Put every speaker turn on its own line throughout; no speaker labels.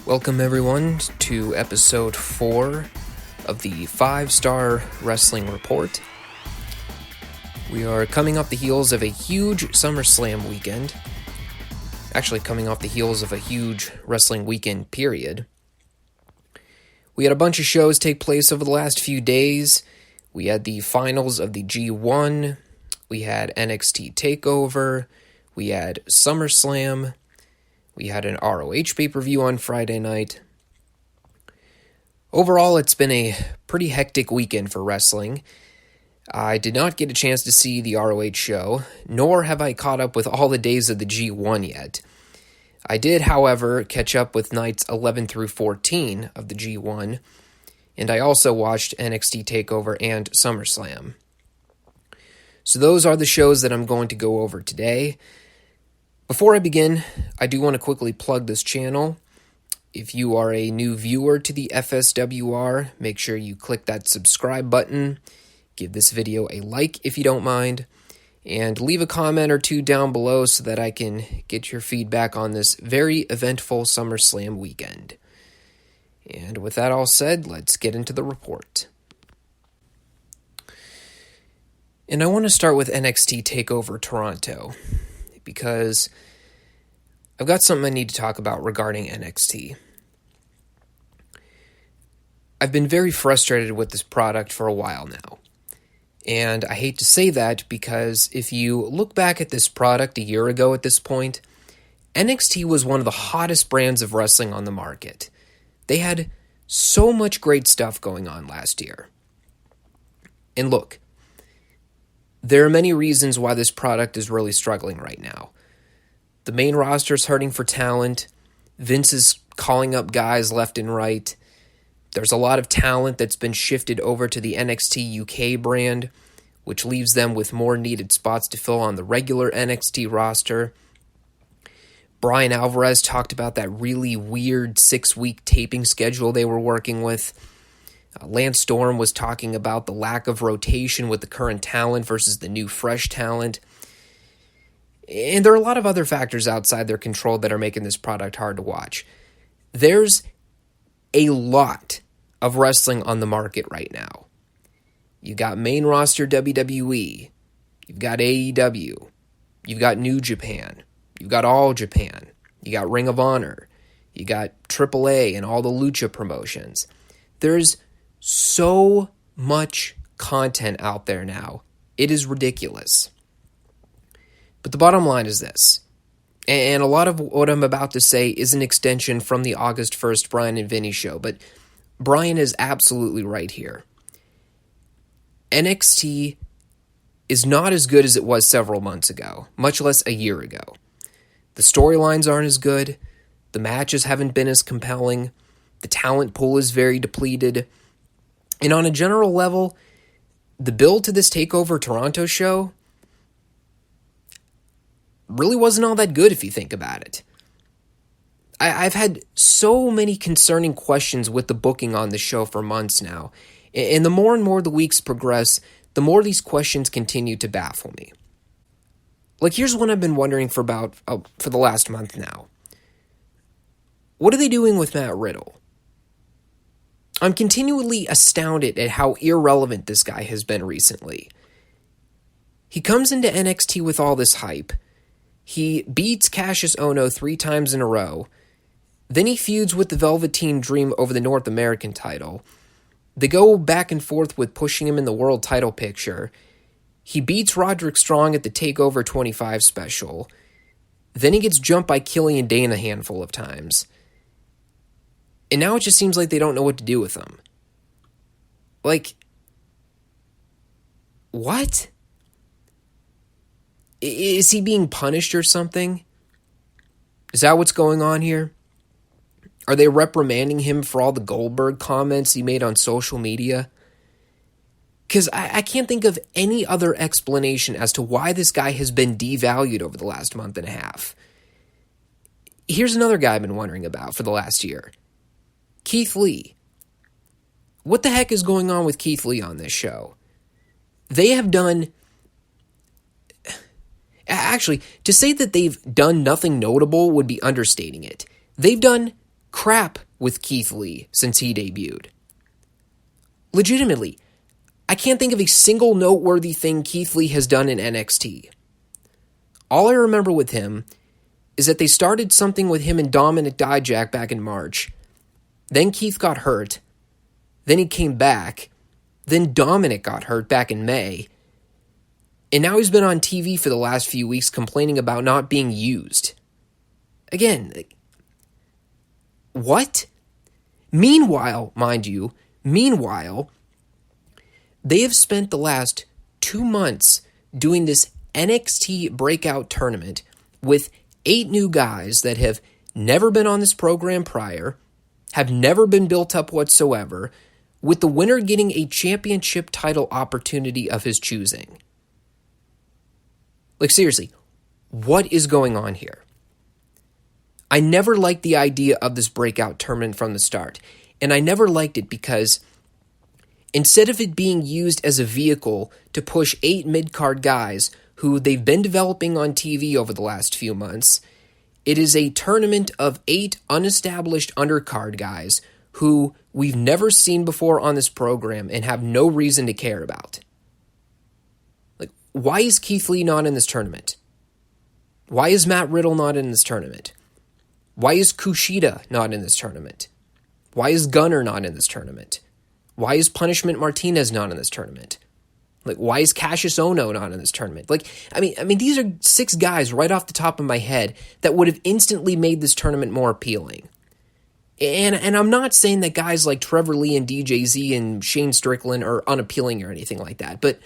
Welcome everyone to episode 4 of the Five Starr Wrestling Report. We are coming off the heels of a huge SummerSlam weekend. Actually coming off the heels of a huge wrestling weekend period. We had a bunch of shows take place over the last few days. We had the finals of the G1. We had NXT Takeover. We had SummerSlam. We had an ROH pay-per-view on Friday night. Overall, it's been a pretty hectic weekend for wrestling. I did not get a chance to see the ROH show, nor have I caught up with all the days of the G1 yet. I did, however, catch up with nights 11 through 14 of the G1, and I also watched NXT Takeover and SummerSlam. So those are the shows that I'm going to go over today. Before I begin, I do want to quickly plug this channel. If you are a new viewer to the FSWR, make sure you click that subscribe button, give this video a like if you don't mind, and leave a comment or two down below so that I can get your feedback on this very eventful SummerSlam weekend. And with that all said, let's get into the report. And I want to start with NXT Takeover Toronto, because I've got something I need to talk about regarding NXT. I've been very frustrated with this product for a while now. And I hate to say that because if you look back at this product a year ago at this point, NXT was one of the hottest brands of wrestling on the market. They had so much great stuff going on last year. And look, there are many reasons why this product is really struggling right now. The main roster is hurting for talent. Vince is calling up guys left and right. There's a lot of talent that's been shifted over to the NXT UK brand, which leaves them with more needed spots to fill on the regular NXT roster. Bryan Alvarez talked about that really weird 6-week taping schedule they were working with. Lance Storm was talking about the lack of rotation with the current talent versus the new fresh talent. And there are a lot of other factors outside their control that are making this product hard to watch. There's a lot of wrestling on the market right now. You got main roster WWE. You've got AEW. You've got New Japan. You've got All Japan. You got Ring of Honor. You got AAA and all the Lucha promotions. There's so much content out there now. It is ridiculous. But the bottom line is this, and a lot of what I'm about to say is an extension from the August 1st Bryan and Vinny show, but Bryan is absolutely right here. NXT is not as good as it was several months ago, much less a year ago. The storylines aren't as good, the matches haven't been as compelling, the talent pool is very depleted, and on a general level, the build to this TakeOver Toronto show really wasn't all that good if you think about it. I've had so many concerning questions with the booking on the show for months now, and the more and more the weeks progress, the more these questions continue to baffle me. Like, here's one I've been wondering for the last month now. What are they doing with Matt Riddle? I'm continually astounded at how irrelevant this guy has been recently. He comes into NXT with all this hype. He beats Cassius Ohno 3 times in a row. Then he feuds with the Velveteen Dream over the North American title. They go back and forth with pushing him in the world title picture. He beats Roderick Strong at the TakeOver 25 special. Then he gets jumped by Killian Dane a handful of times. And now it just seems like they don't know what to do with him. Like, what? Is he being punished or something? Is that what's going on here? Are they reprimanding him for all the Goldberg comments he made on social media? Because I can't think of any other explanation as to why this guy has been devalued over the last month and a half. Here's another guy I've been wondering about for the last year. Keith Lee. What the heck is going on with Keith Lee on this show? They have done... Actually, to say that they've done nothing notable would be understating it. They've done crap with Keith Lee since he debuted. Legitimately, I can't think of a single noteworthy thing Keith Lee has done in NXT. All I remember with him is that they started something with him and Dominic Dijak back in March. Then Keith got hurt. Then he came back. Then Dominic got hurt back in May. And now he's been on TV for the last few weeks complaining about not being used. Again, what? Meanwhile, mind you, they have spent the last 2 months doing this NXT breakout tournament with 8 new guys that have never been on this program prior, have never been built up whatsoever, with the winner getting a championship title opportunity of his choosing. Like, seriously, what is going on here? I never liked the idea of this breakout tournament from the start, and I never liked it because instead of it being used as a vehicle to push 8 mid-card guys who they've been developing on TV over the last few months, it is a tournament of 8 unestablished undercard guys who we've never seen before on this program and have no reason to care about. Like, why is Keith Lee not in this tournament? Why is Matt Riddle not in this tournament? Why is Kushida not in this tournament? Why is Gunner not in this tournament? Why is Punishment Martinez not in this tournament? Like, why is Cassius Ohno not in this tournament? Like, I mean, these are 6 guys right off the top of my head that would have instantly made this tournament more appealing. And I'm not saying that guys like Trevor Lee and DJZ and Shane Strickland are unappealing or anything like that, but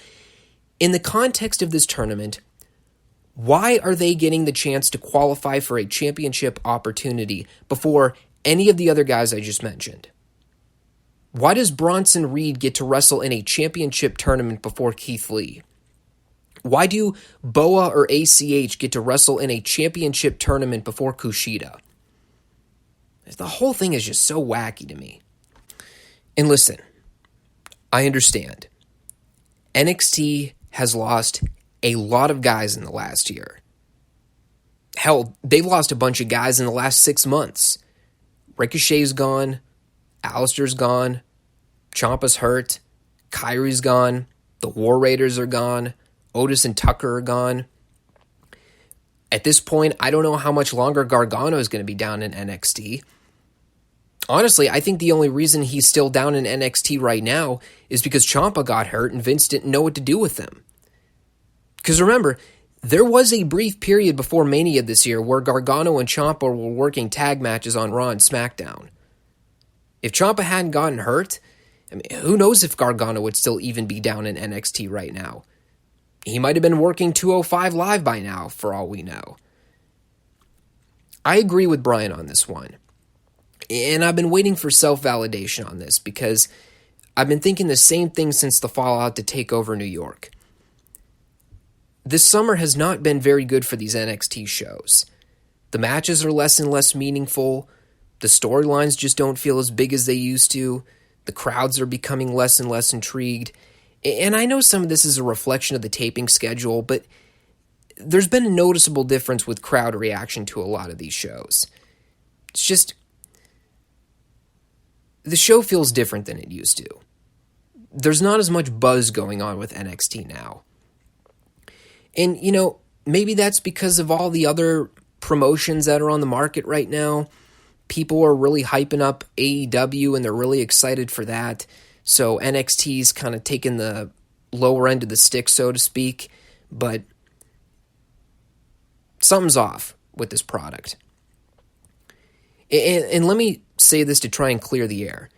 in the context of this tournament, why are they getting the chance to qualify for a championship opportunity before any of the other guys I just mentioned? Why does Bronson Reed get to wrestle in a championship tournament before Keith Lee? Why do Boa or ACH get to wrestle in a championship tournament before Kushida? The whole thing is just so wacky to me. And listen, I understand. NXT has lost a lot of guys in the last year. Hell, they've lost a bunch of guys in the last 6 months. Ricochet's gone. Alistair's gone. Ciampa's hurt. Kyrie's gone. The War Raiders are gone. Otis and Tucker are gone. At this point, I don't know how much longer Gargano is going to be down in NXT. Honestly, I think the only reason he's still down in NXT right now is because Ciampa got hurt and Vince didn't know what to do with him. Because remember, there was a brief period before Mania this year where Gargano and Ciampa were working tag matches on Raw and SmackDown. If Ciampa hadn't gotten hurt, I mean, who knows if Gargano would still even be down in NXT right now. He might have been working 205 Live by now, for all we know. I agree with Brian on this one. And I've been waiting for self-validation on this because I've been thinking the same thing since the fallout to Takeover New York. This summer has not been very good for these NXT shows. The matches are less and less meaningful. The storylines just don't feel as big as they used to. The crowds are becoming less and less intrigued. And I know some of this is a reflection of the taping schedule, but there's been a noticeable difference with crowd reaction to a lot of these shows. It's just, the show feels different than it used to. There's not as much buzz going on with NXT now. And, you know, maybe that's because of all the other promotions that are on the market right now. People are really hyping up AEW and they're really excited for that. So NXT's kind of taking the lower end of the stick, so to speak. But something's off with this product. And let me say this to try and clear the air.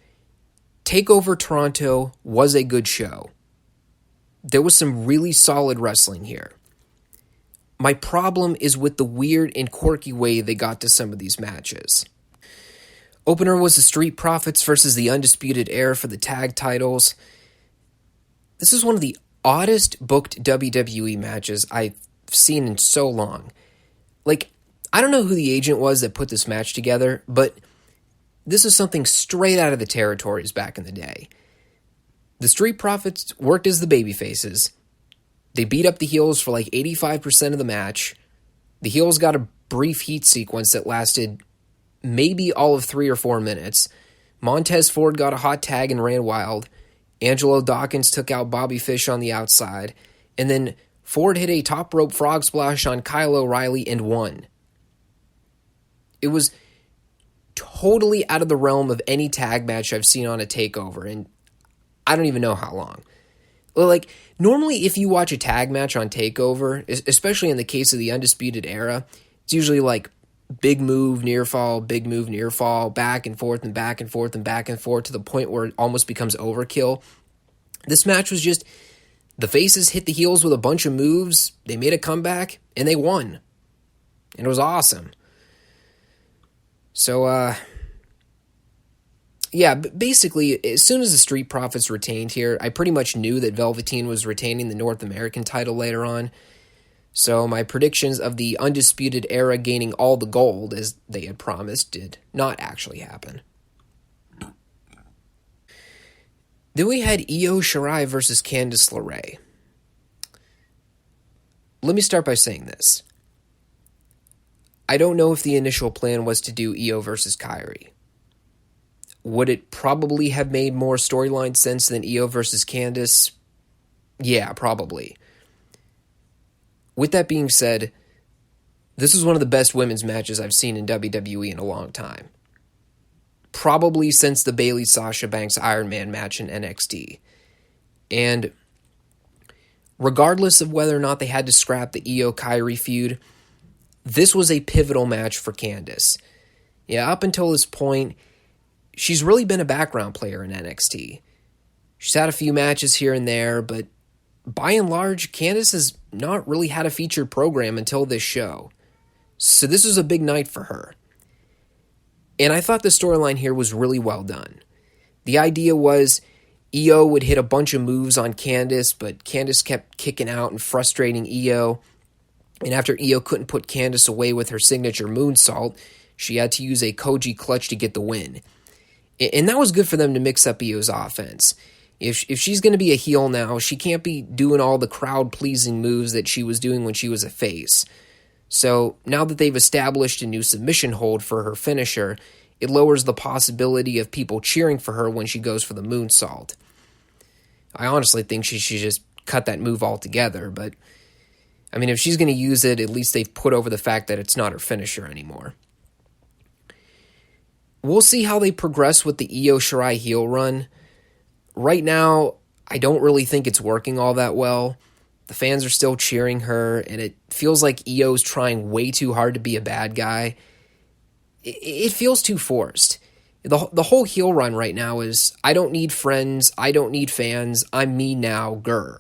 Takeover Toronto was a good show. There was some really solid wrestling here. My problem is with the weird and quirky way they got to some of these matches. Opener was the Street Profits versus the Undisputed Era for the tag titles. This is one of the oddest booked WWE matches I've seen in so long. Like, I don't know who the agent was that put this match together, but this is something straight out of the territories back in the day. The Street Profits worked as the babyfaces. They beat up the heels for like 85% of the match. The heels got a brief heat sequence that lasted maybe all of 3 or 4 minutes. Montez Ford got a hot tag and ran wild. Angelo Dawkins took out Bobby Fish on the outside. And then Ford hit a top rope frog splash on Kyle O'Reilly and won. It was totally out of the realm of any tag match I've seen on a TakeOver, and I don't even know how long. Like, normally if you watch a tag match on TakeOver, especially in the case of the Undisputed Era, it's usually like big move, near fall, back and forth and back and forth and back and forth to the point where it almost becomes overkill. This match was just, the faces hit the heels with a bunch of moves, they made a comeback, and they won. And it was awesome. So, yeah, basically, as soon as the Street Profits retained here, I pretty much knew that Velveteen was retaining the North American title later on. So my predictions of the Undisputed Era gaining all the gold, as they had promised, did not actually happen. Then we had Io Shirai versus Candice LeRae. Let me start by saying this. I don't know if the initial plan was to do Io versus Kairi. Would it probably have made more storyline sense than Io versus Candice? Yeah, probably. With that being said, this is one of the best women's matches I've seen in WWE in a long time. Probably since the Bayley-Sasha Banks Iron Man match in NXT. And regardless of whether or not they had to scrap the Io-Kairi feud, this was a pivotal match for Candice. Yeah, up until this point, she's really been a background player in NXT. She's had a few matches here and there, but by and large, Candice has not really had a featured program until this show. So this was a big night for her. And I thought the storyline here was really well done. The idea was Io would hit a bunch of moves on Candice, but Candice kept kicking out and frustrating Io. And after Io couldn't put Candice away with her signature moonsault, she had to use a Koji clutch to get the win. And that was good for them to mix up Io's offense. If she's going to be a heel now, she can't be doing all the crowd-pleasing moves that she was doing when she was a face. So now that they've established a new submission hold for her finisher, it lowers the possibility of people cheering for her when she goes for the moonsault. I honestly think she should just cut that move altogether, but I mean, if she's going to use it, at least they've put over the fact that it's not her finisher anymore. We'll see how they progress with the Io Shirai heel run. Right now, I don't really think it's working all that well. The fans are still cheering her, and it feels like Io's trying way too hard to be a bad guy. It feels too forced. The whole heel run right now is, I don't need friends, I don't need fans, I'm me now, grr.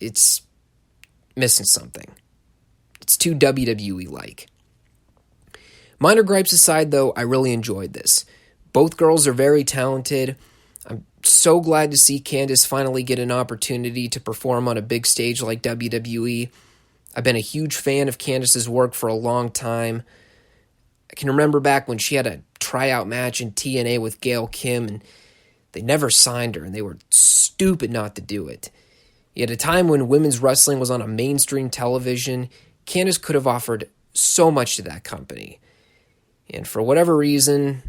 It's missing something. It's too WWE-like. Minor gripes aside, though, I really enjoyed this. Both girls are very talented. I'm so glad to see Candice finally get an opportunity to perform on a big stage like WWE. I've been a huge fan of Candice's work for a long time. I can remember back when she had a tryout match in TNA with Gail Kim, and they never signed her, and they were stupid not to do it. At a time when women's wrestling was on a mainstream television, Candice could have offered so much to that company. And for whatever reason,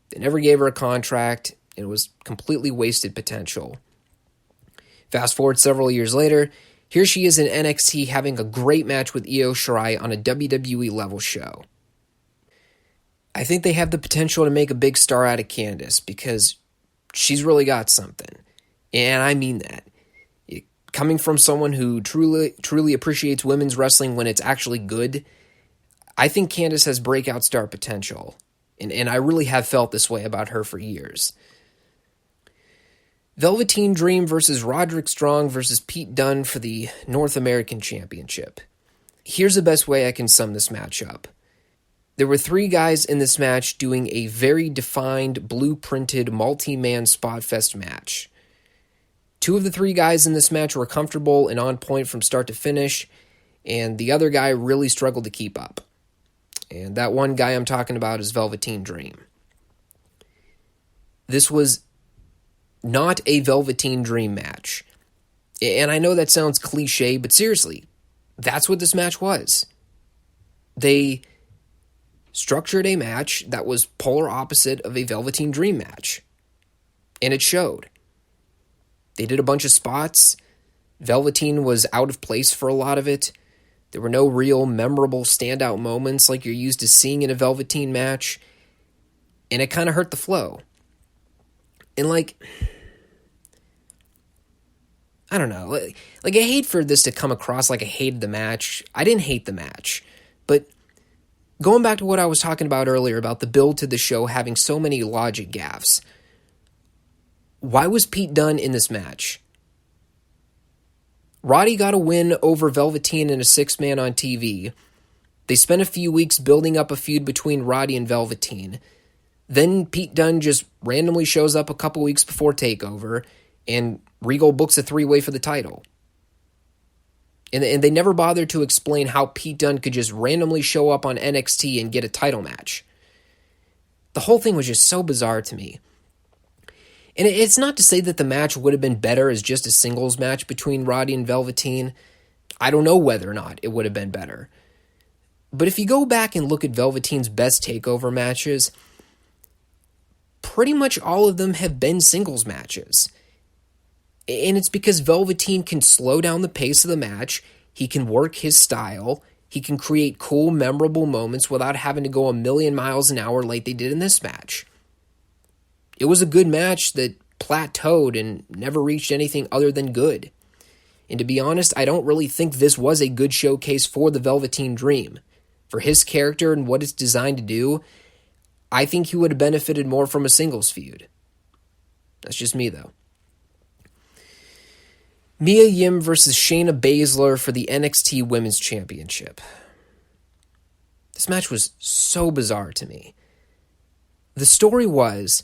they never gave her a contract. It was completely wasted potential. Fast forward several years later, here she is in NXT having a great match with Io Shirai on a WWE level show. I think they have the potential to make a big star out of Candice because she's really got something. And I mean that. Coming from someone who truly appreciates women's wrestling when it's actually good, I think Candice has breakout star potential. And I really have felt this way about her for years. Velveteen Dream versus Roderick Strong versus Pete Dunne for the North American Championship. Here's the best way I can sum this match up. There were 3 guys in this match doing a very defined, blueprinted, multi-man spot fest match. 2 of the 3 guys in this match were comfortable and on point from start to finish, and the other guy really struggled to keep up. And that one guy I'm talking about is Velveteen Dream. This was not a Velveteen Dream match. And I know that sounds cliche, but seriously, that's what this match was. They structured a match that was polar opposite of a Velveteen Dream match. And it showed. They did a bunch of spots. Velveteen was out of place for a lot of it. There were no real memorable standout moments like you're used to seeing in a Velveteen match. And it kind of hurt the flow. And I don't know. I hate for this to come across like I hated the match. I didn't hate the match. But going back to what I was talking about earlier about the build to the show having so many logic gaffes, why was Pete Dunne in this match? Roddy got a win over Velveteen in a 6-man on TV. They spent a few weeks building up a feud between Roddy and Velveteen. Then Pete Dunne just randomly shows up a couple weeks before TakeOver, and Regal books a 3-way for the title. And they never bothered to explain how Pete Dunne could just randomly show up on NXT and get a title match. The whole thing was just so bizarre to me. And it's not to say that the match would have been better as just a singles match between Roddy and Velveteen. I don't know whether or not it would have been better. But if you go back and look at Velveteen's best TakeOver matches, pretty much all of them have been singles matches. And it's because Velveteen can slow down the pace of the match, he can work his style, he can create cool, memorable moments without having to go a million miles an hour like they did in this match. It was a good match that plateaued and never reached anything other than good. And to be honest, I don't really think this was a good showcase for the Velveteen Dream. For his character and what it's designed to do, I think he would have benefited more from a singles feud. That's just me, though. Mia Yim versus Shayna Baszler for the NXT Women's Championship. This match was so bizarre to me. The story was,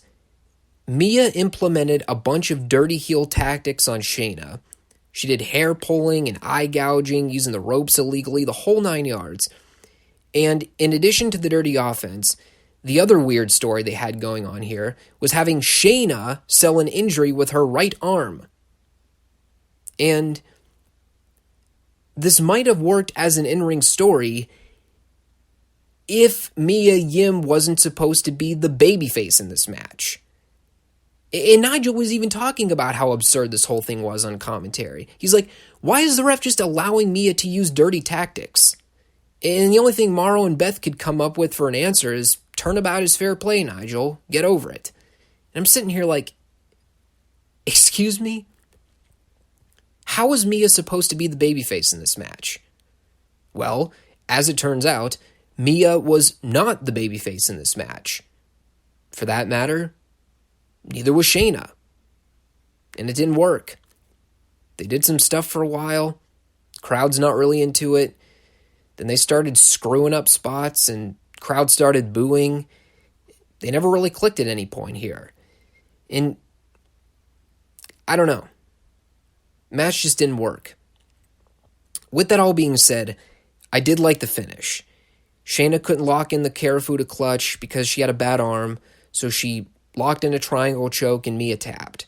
Mia implemented a bunch of dirty heel tactics on Shayna. She did hair pulling and eye gouging, using the ropes illegally, the whole 9 yards. And in addition to the dirty offense, the other weird story they had going on here was having Shayna sell an injury with her right arm. And this might have worked as an in-ring story if Mia Yim wasn't supposed to be the babyface in this match. And Nigel was even talking about how absurd this whole thing was on commentary. He's like, why is the ref just allowing Mia to use dirty tactics? And the only thing Mauro and Beth could come up with for an answer is, turnabout is fair play, Nigel. Get over it. And I'm sitting here like, excuse me? How was Mia supposed to be the babyface in this match? Well, as it turns out, Mia was not the babyface in this match. For that matter, neither was Shayna. And it didn't work. They did some stuff for a while. Crowd's not really into it. Then they started screwing up spots and crowd started booing. They never really clicked at any point here. And I don't know. Match just didn't work. With that all being said, I did like the finish. Shayna couldn't lock in the Karafuda clutch because she had a bad arm, so she locked in a triangle choke and Mia tapped.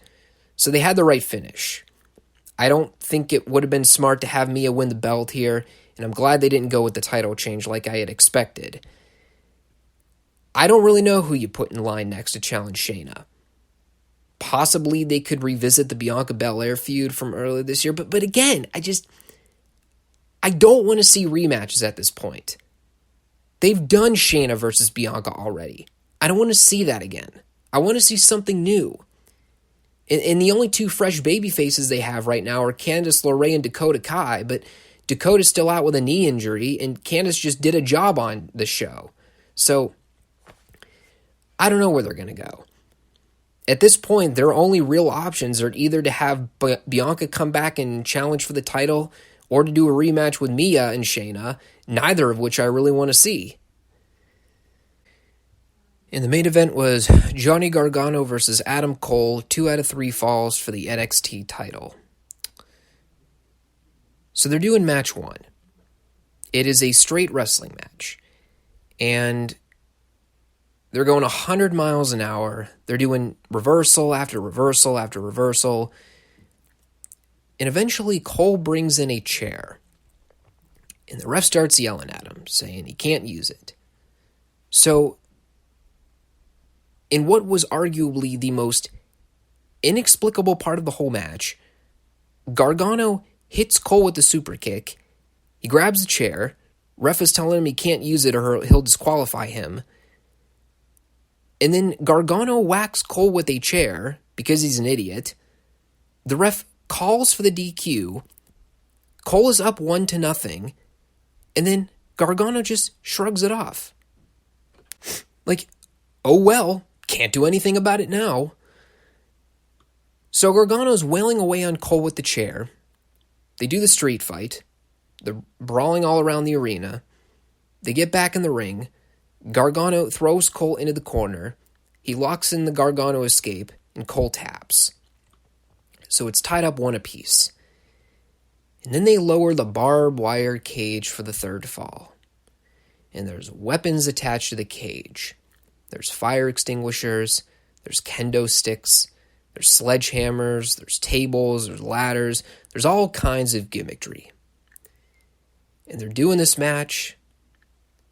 So they had the right finish. I don't think it would have been smart to have Mia win the belt here, and I'm glad they didn't go with the title change like I had expected. I don't really know who you put in line next to challenge Shayna. Possibly they could revisit the Bianca Belair feud from earlier this year, but again, I don't want to see rematches at this point. They've done Shayna versus Bianca already. I don't want to see that again. I want to see something new. And the only two fresh baby faces they have right now are Candice LeRae and Dakota Kai, but Dakota's still out with a knee injury, and Candice just did a job on the show. So, I don't know where they're going to go. At this point, their only real options are either to have Bianca come back and challenge for the title, or to do a rematch with Mia and Shayna, neither of which I really want to see. And the main event was Johnny Gargano versus Adam Cole, 2 out of 3 falls for the NXT title. So they're doing match 1. It is a straight wrestling match. And they're going 100 miles an hour. They're doing reversal after reversal after reversal. And eventually Cole brings in a chair. And the ref starts yelling at him, saying he can't use it. So, in what was arguably the most inexplicable part of the whole match, Gargano hits Cole with the super kick. He grabs the chair. Ref is telling him he can't use it or he'll disqualify him. And then Gargano whacks Cole with a chair because he's an idiot. The ref calls for the DQ. Cole is up 1-0. And then Gargano just shrugs it off. Like, oh well, can't do anything about it now. So Gargano's wailing away on Cole with the chair. They do the street fight. They're brawling all around the arena. They get back in the ring. Gargano throws Cole into the corner. He locks in the Gargano escape, and Cole taps. So it's tied up 1 apiece. And then they lower the barbed wire cage for the third fall. And there's weapons attached to the cage. There's fire extinguishers. There's kendo sticks. There's sledgehammers. There's tables. There's ladders. There's all kinds of gimmickry. And they're doing this match.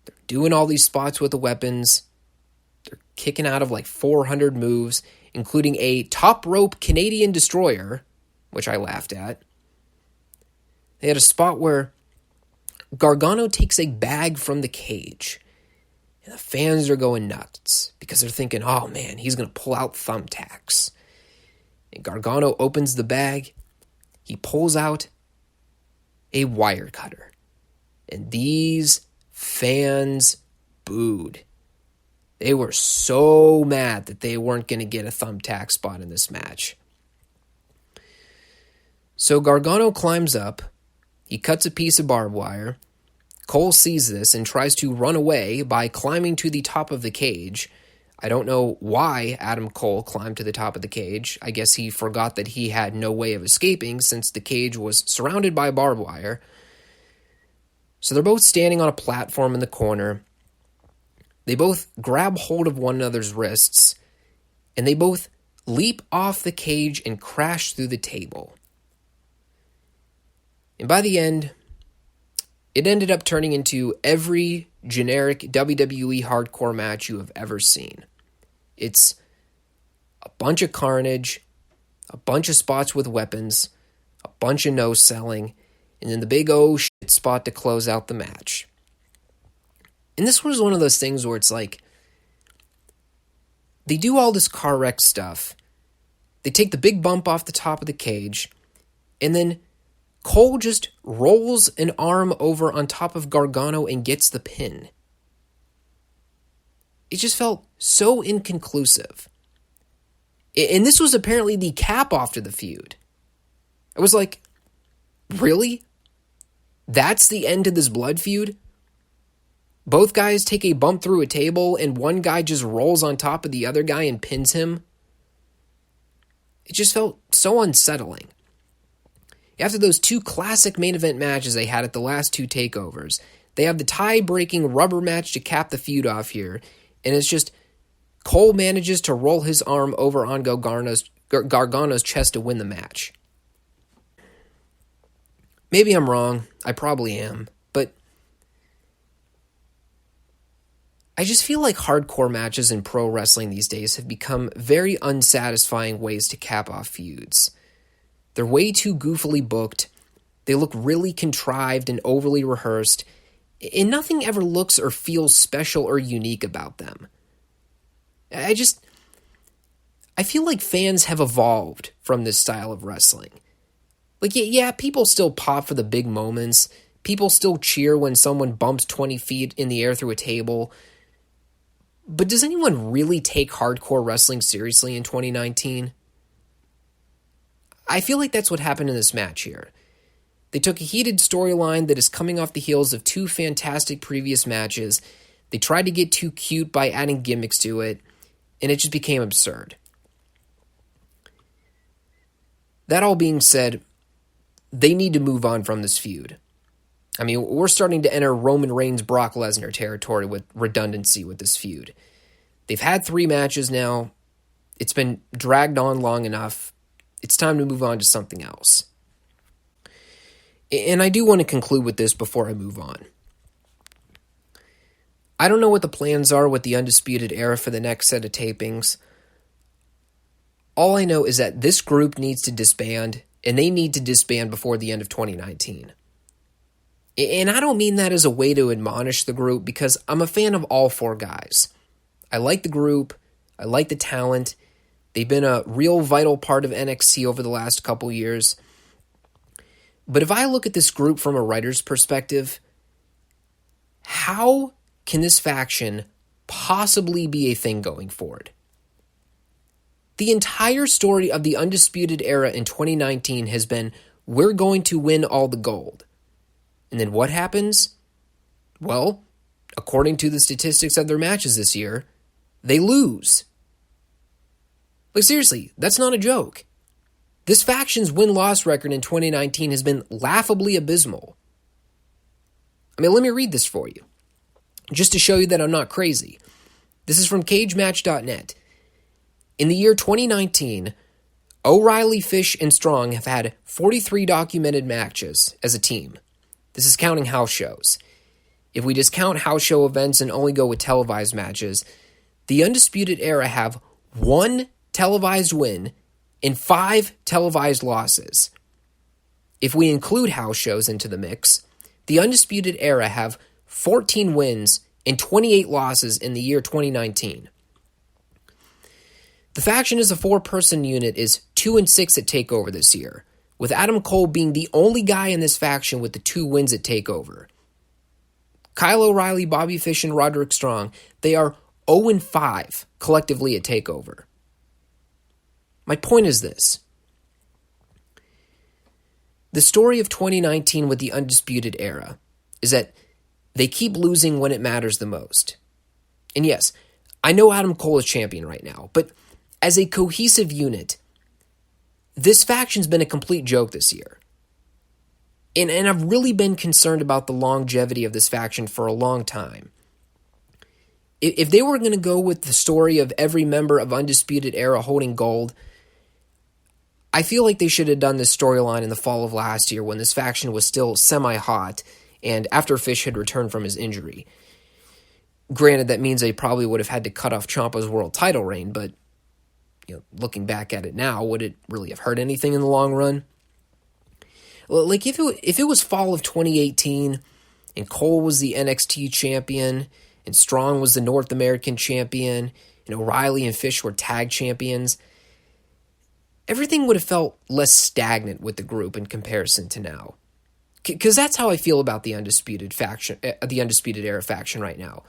They're doing all these spots with the weapons. They're kicking out of like 400 moves, including a top rope Canadian destroyer, which I laughed at. They had a spot where Gargano takes a bag from the cage. And the fans are going nuts because they're thinking, oh man, he's going to pull out thumbtacks. And Gargano opens the bag. He pulls out a wire cutter. And these fans booed. They were so mad that they weren't going to get a thumbtack spot in this match. So Gargano climbs up. He cuts a piece of barbed wire. Cole sees this and tries to run away by climbing to the top of the cage. I don't know why Adam Cole climbed to the top of the cage. I guess he forgot that he had no way of escaping since the cage was surrounded by barbed wire. So they're both standing on a platform in the corner. They both grab hold of one another's wrists, and they both leap off the cage and crash through the table. And by the end, it ended up turning into every generic WWE hardcore match you have ever seen. It's a bunch of carnage, a bunch of spots with weapons, a bunch of no-selling, and then the big oh shit spot to close out the match. And this was one of those things where it's like, they do all this car wreck stuff, they take the big bump off the top of the cage, and then Cole just rolls an arm over on top of Gargano and gets the pin. It just felt so inconclusive. And this was apparently the cap off to the feud. I was like, really? That's the end to this blood feud? Both guys take a bump through a table and one guy just rolls on top of the other guy and pins him? It just felt so unsettling. After those 2 classic main event matches they had at the last 2 takeovers, they have the tie-breaking rubber match to cap the feud off here, and it's just Cole manages to roll his arm over on Gargano's chest to win the match. Maybe I'm wrong. I probably am. But I just feel like hardcore matches in pro wrestling these days have become very unsatisfying ways to cap off feuds. They're way too goofily booked. They look really contrived and overly rehearsed, and nothing ever looks or feels special or unique about them. I feel like fans have evolved from this style of wrestling. Like, yeah, people still pop for the big moments. People still cheer when someone bumps 20 feet in the air through a table. But does anyone really take hardcore wrestling seriously in 2019? I feel like that's what happened in this match here. They took a heated storyline that is coming off the heels of 2 fantastic previous matches. They tried to get too cute by adding gimmicks to it, and it just became absurd. That all being said, they need to move on from this feud. I mean, we're starting to enter Roman Reigns, Brock Lesnar territory with redundancy with this feud. They've had 3 matches now. It's been dragged on long enough. It's time to move on to something else. And I do want to conclude with this before I move on. I don't know what the plans are with the Undisputed Era for the next set of tapings. All I know is that this group needs to disband, and they need to disband before the end of 2019. And I don't mean that as a way to admonish the group, because I'm a fan of all four guys. I like the group. I like the talent. They've been a real vital part of NXT over the last couple years. But if I look at this group from a writer's perspective, how can this faction possibly be a thing going forward? The entire story of the Undisputed Era in 2019 has been, we're going to win all the gold. And then what happens? Well, according to the statistics of their matches this year, they lose. Like, seriously, that's not a joke. This faction's win-loss record in 2019 has been laughably abysmal. I mean, let me read this for you, just to show you that I'm not crazy. This is from CageMatch.net. In the year 2019, O'Reilly, Fish, and Strong have had 43 documented matches as a team. This is counting house shows. If we discount house show events and only go with televised matches, the Undisputed Era have 1 televised win and 5 televised losses. If we include house shows into the mix, the Undisputed Era have 14 wins and 28 losses in the year 2019. The faction as a 4-person unit is 2-6 at TakeOver this year, with Adam Cole being the only guy in this faction with the 2 wins at TakeOver. Kyle O'Reilly, Bobby Fish, and Roderick Strong, they are 0-5 collectively at TakeOver. My point is this. The story of 2019 with the Undisputed Era is that they keep losing when it matters the most. And yes, I know Adam Cole is champion right now, but as a cohesive unit, this faction's been a complete joke this year. And I've really been concerned about the longevity of this faction for a long time. If they were going to go with the story of every member of Undisputed Era holding gold, I feel like they should have done this storyline in the fall of last year when this faction was still semi-hot and after Fish had returned from his injury. Granted, that means they probably would have had to cut off Ciampa's world title reign, but looking back at it now, would it really have hurt anything in the long run? Like, if it was fall of 2018 and Cole was the NXT champion and Strong was the North American champion and O'Reilly and Fish were tag champions, everything would have felt less stagnant with the group in comparison to now. Because that's how I feel about the Undisputed Era faction right now.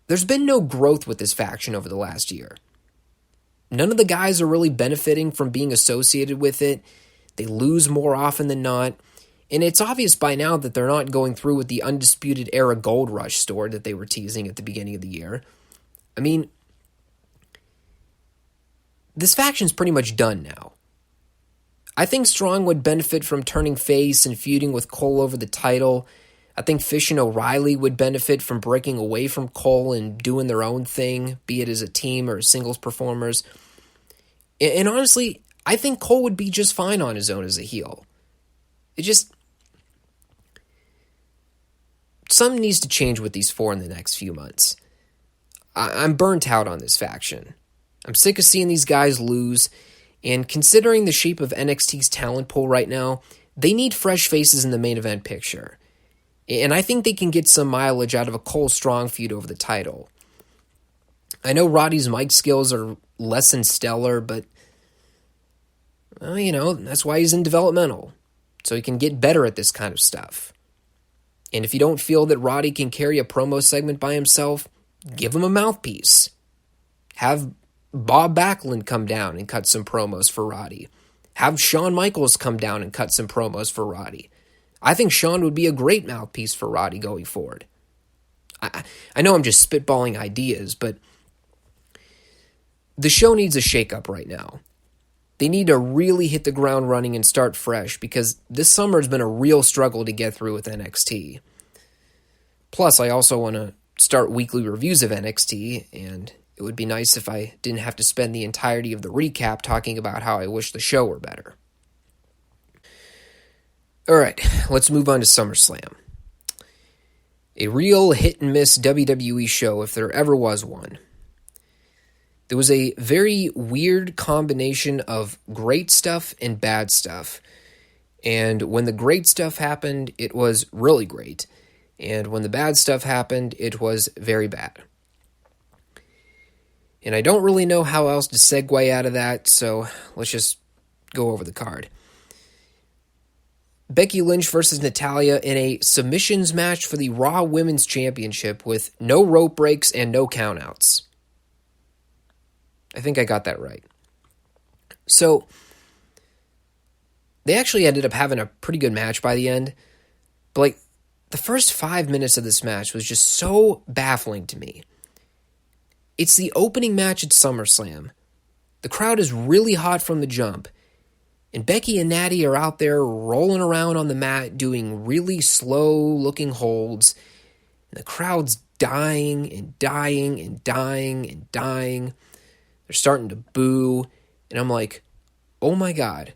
There's been no growth with this faction over the last year. None of the guys are really benefiting from being associated with it. They lose more often than not. And it's obvious by now that they're not going through with the Undisputed Era Gold Rush story that they were teasing at the beginning of the year. I mean, this faction's pretty much done now. I think Strong would benefit from turning face and feuding with Cole over the title. I think Fish and O'Reilly would benefit from breaking away from Cole and doing their own thing, be it as a team or as singles performers. And honestly, I think Cole would be just fine on his own as a heel. Something needs to change with these 4 in the next few months. I'm burnt out on this faction. I'm sick of seeing these guys lose, and considering the shape of NXT's talent pool right now, they need fresh faces in the main event picture. And I think they can get some mileage out of a Cole Strong feud over the title. I know Roddy's mic skills are less than stellar, but that's why he's in developmental, so he can get better at this kind of stuff. And if you don't feel that Roddy can carry a promo segment by himself, give him a mouthpiece. Have Bob Backlund come down and cut some promos for Roddy. Have Shawn Michaels come down and cut some promos for Roddy. I think Shawn would be a great mouthpiece for Roddy going forward. I know I'm just spitballing ideas, but the show needs a shakeup right now. They need to really hit the ground running and start fresh, because this summer has been a real struggle to get through with NXT. Plus, I also want to start weekly reviews of NXT, and it would be nice if I didn't have to spend the entirety of the recap talking about how I wish the show were better. Alright, let's move on to SummerSlam. A real hit-and-miss WWE show, if there ever was one. There was a very weird combination of great stuff and bad stuff. And when the great stuff happened, it was really great. And when the bad stuff happened, it was very bad. And I don't really know how else to segue out of that, so let's just go over the card. Becky Lynch versus Natalya in a submissions match for the Raw Women's Championship with no rope breaks and no countouts. I think I got that right. So, they actually ended up having a pretty good match by the end, but the first 5 minutes of this match was just so baffling to me. It's the opening match at SummerSlam. The crowd is really hot from the jump, and Becky and Natty are out there rolling around on the mat doing really slow-looking holds, and the crowd's dying and dying and dying and dying. They're starting to boo, and I'm like, oh my god,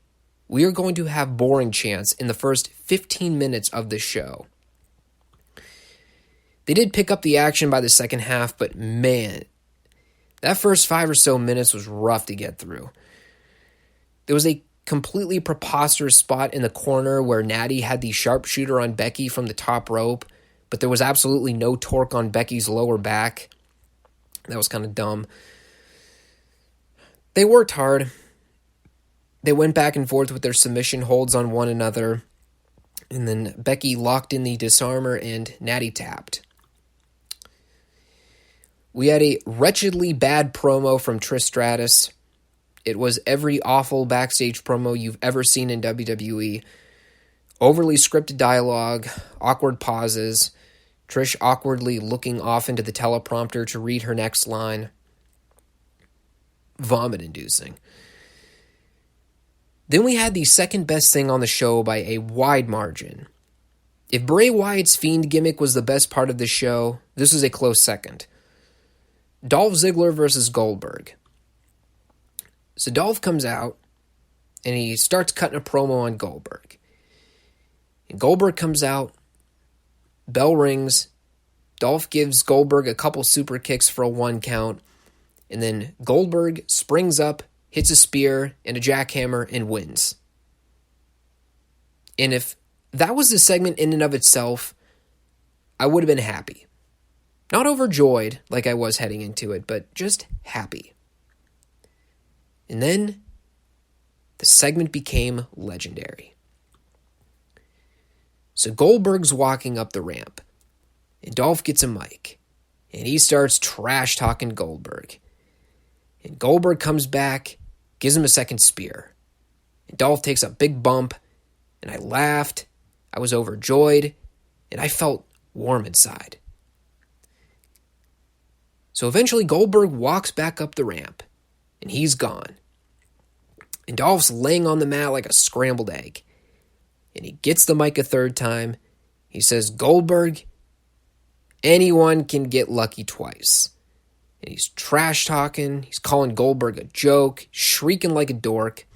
we are going to have boring chants in the first 15 minutes of this show. They did pick up the action by the second half, but man, that first 5 or so minutes was rough to get through. There was a completely preposterous spot in the corner where Natty had the sharpshooter on Becky from the top rope, but there was absolutely no torque on Becky's lower back. That was kind of dumb. They worked hard. They went back and forth with their submission holds on one another, and then Becky locked in the disarmer and Natty tapped. We had a wretchedly bad promo from Trish Stratus. It was every awful backstage promo you've ever seen in WWE. Overly scripted dialogue, awkward pauses, Trish awkwardly looking off into the teleprompter to read her next line. Vomit-inducing. Then we had the second best thing on the show by a wide margin. If Bray Wyatt's Fiend gimmick was the best part of the show, this was a close second. Dolph Ziggler versus Goldberg. So Dolph comes out, and he starts cutting a promo on Goldberg. And Goldberg comes out, bell rings, Dolph gives Goldberg a couple super kicks for a 1 count, and then Goldberg springs up, hits a spear and a jackhammer, and wins. And if that was the segment in and of itself, I would have been happy. Not overjoyed like I was heading into it, but just happy. And then the segment became legendary. So Goldberg's walking up the ramp, and Dolph gets a mic, and he starts trash-talking Goldberg. And Goldberg comes back, gives him a second spear. And Dolph takes a big bump, and I laughed, I was overjoyed, and I felt warm inside. So eventually Goldberg walks back up the ramp, and he's gone. And Dolph's laying on the mat like a scrambled egg. And he gets the mic a third time. He says, Goldberg, anyone can get lucky twice. And he's trash-talking, he's calling Goldberg a joke, shrieking like a dork.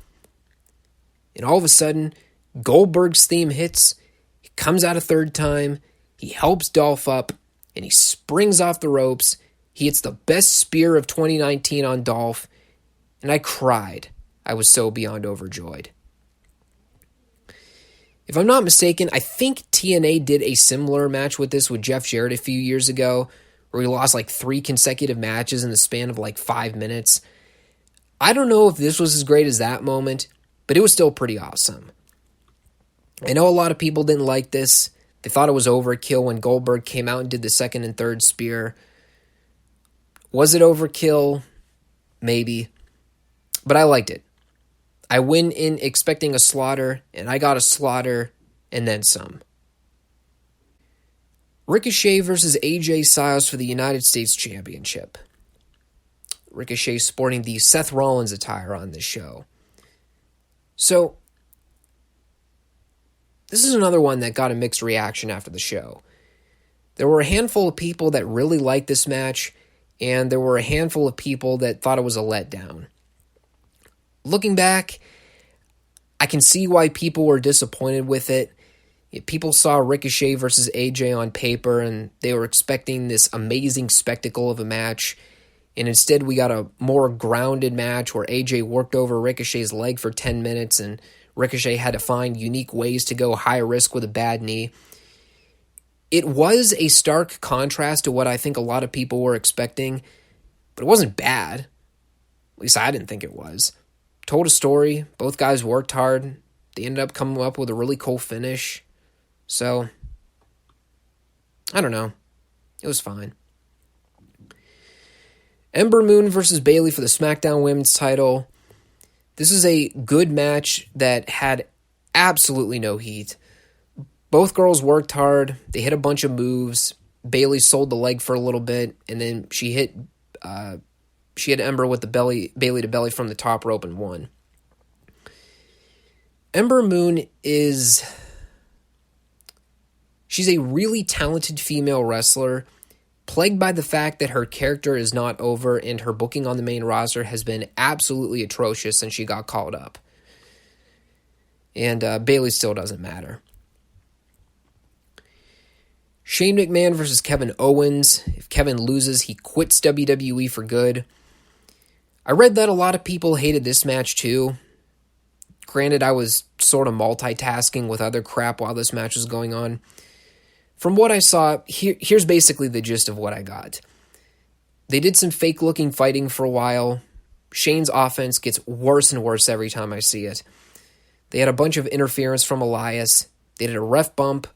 And all of a sudden, Goldberg's theme hits, he comes out a third time, he helps Dolph up, and he springs off the ropes. He hits the best spear of 2019 on Dolph, and I cried. I was so beyond overjoyed. If I'm not mistaken, I think TNA did a similar match with this with Jeff Jarrett a few years ago, where he lost like 3 consecutive matches in the span of like 5 minutes. I don't know if this was as great as that moment, but it was still pretty awesome. I know a lot of people didn't like this. They thought it was overkill when Goldberg came out and did the second and third spear. Was it overkill? Maybe. But I liked it. I went in expecting a slaughter, and I got a slaughter, and then some. Ricochet versus AJ Styles for the United States Championship. Ricochet sporting the Seth Rollins attire on this show. So, this is another one that got a mixed reaction after the show. There were a handful of people that really liked this match, and there were a handful of people that thought it was a letdown. Looking back, I can see why people were disappointed with it. People saw Ricochet versus AJ on paper, and they were expecting this amazing spectacle of a match. And instead, we got a more grounded match where AJ worked over Ricochet's leg for 10 minutes, and Ricochet had to find unique ways to go high risk with a bad knee. It was a stark contrast to what I think a lot of people were expecting, but it wasn't bad. At least I didn't think it was. Told a story. Both guys worked hard. They ended up coming up with a really cool finish. So, I don't know. It was fine. Ember Moon versus Bayley for the SmackDown Women's title. This is a good match that had absolutely no heat. Both girls worked hard. They hit a bunch of moves. Bayley sold the leg for a little bit, and then she hit Ember with the Bayley to belly from the top rope and won. Ember Moon she's a really talented female wrestler, plagued by the fact that her character is not over and her booking on the main roster has been absolutely atrocious since she got called up. And Bayley still doesn't matter. Shane McMahon versus Kevin Owens. If Kevin loses, he quits WWE for good. I read that a lot of people hated this match too. Granted, I was sort of multitasking with other crap while this match was going on. From what I saw, here's basically the gist of what I got. They did some fake-looking fighting for a while. Shane's offense gets worse and worse every time I see it. They had a bunch of interference from Elias. They did a ref bump.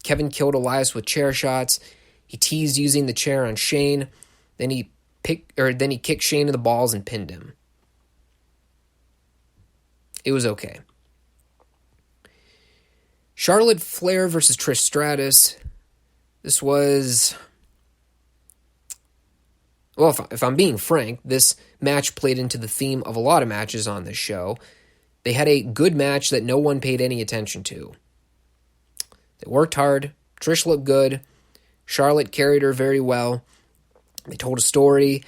Kevin killed Elias with chair shots. He teased using the chair on Shane. Then he kicked Shane in the balls and pinned him. It was okay. Charlotte Flair versus Trish Stratus. This was... Well, if I'm being frank, this match played into the theme of a lot of matches on this show. They had a good match that no one paid any attention to. They worked hard. Trish looked good. Charlotte carried her very well. They told a story,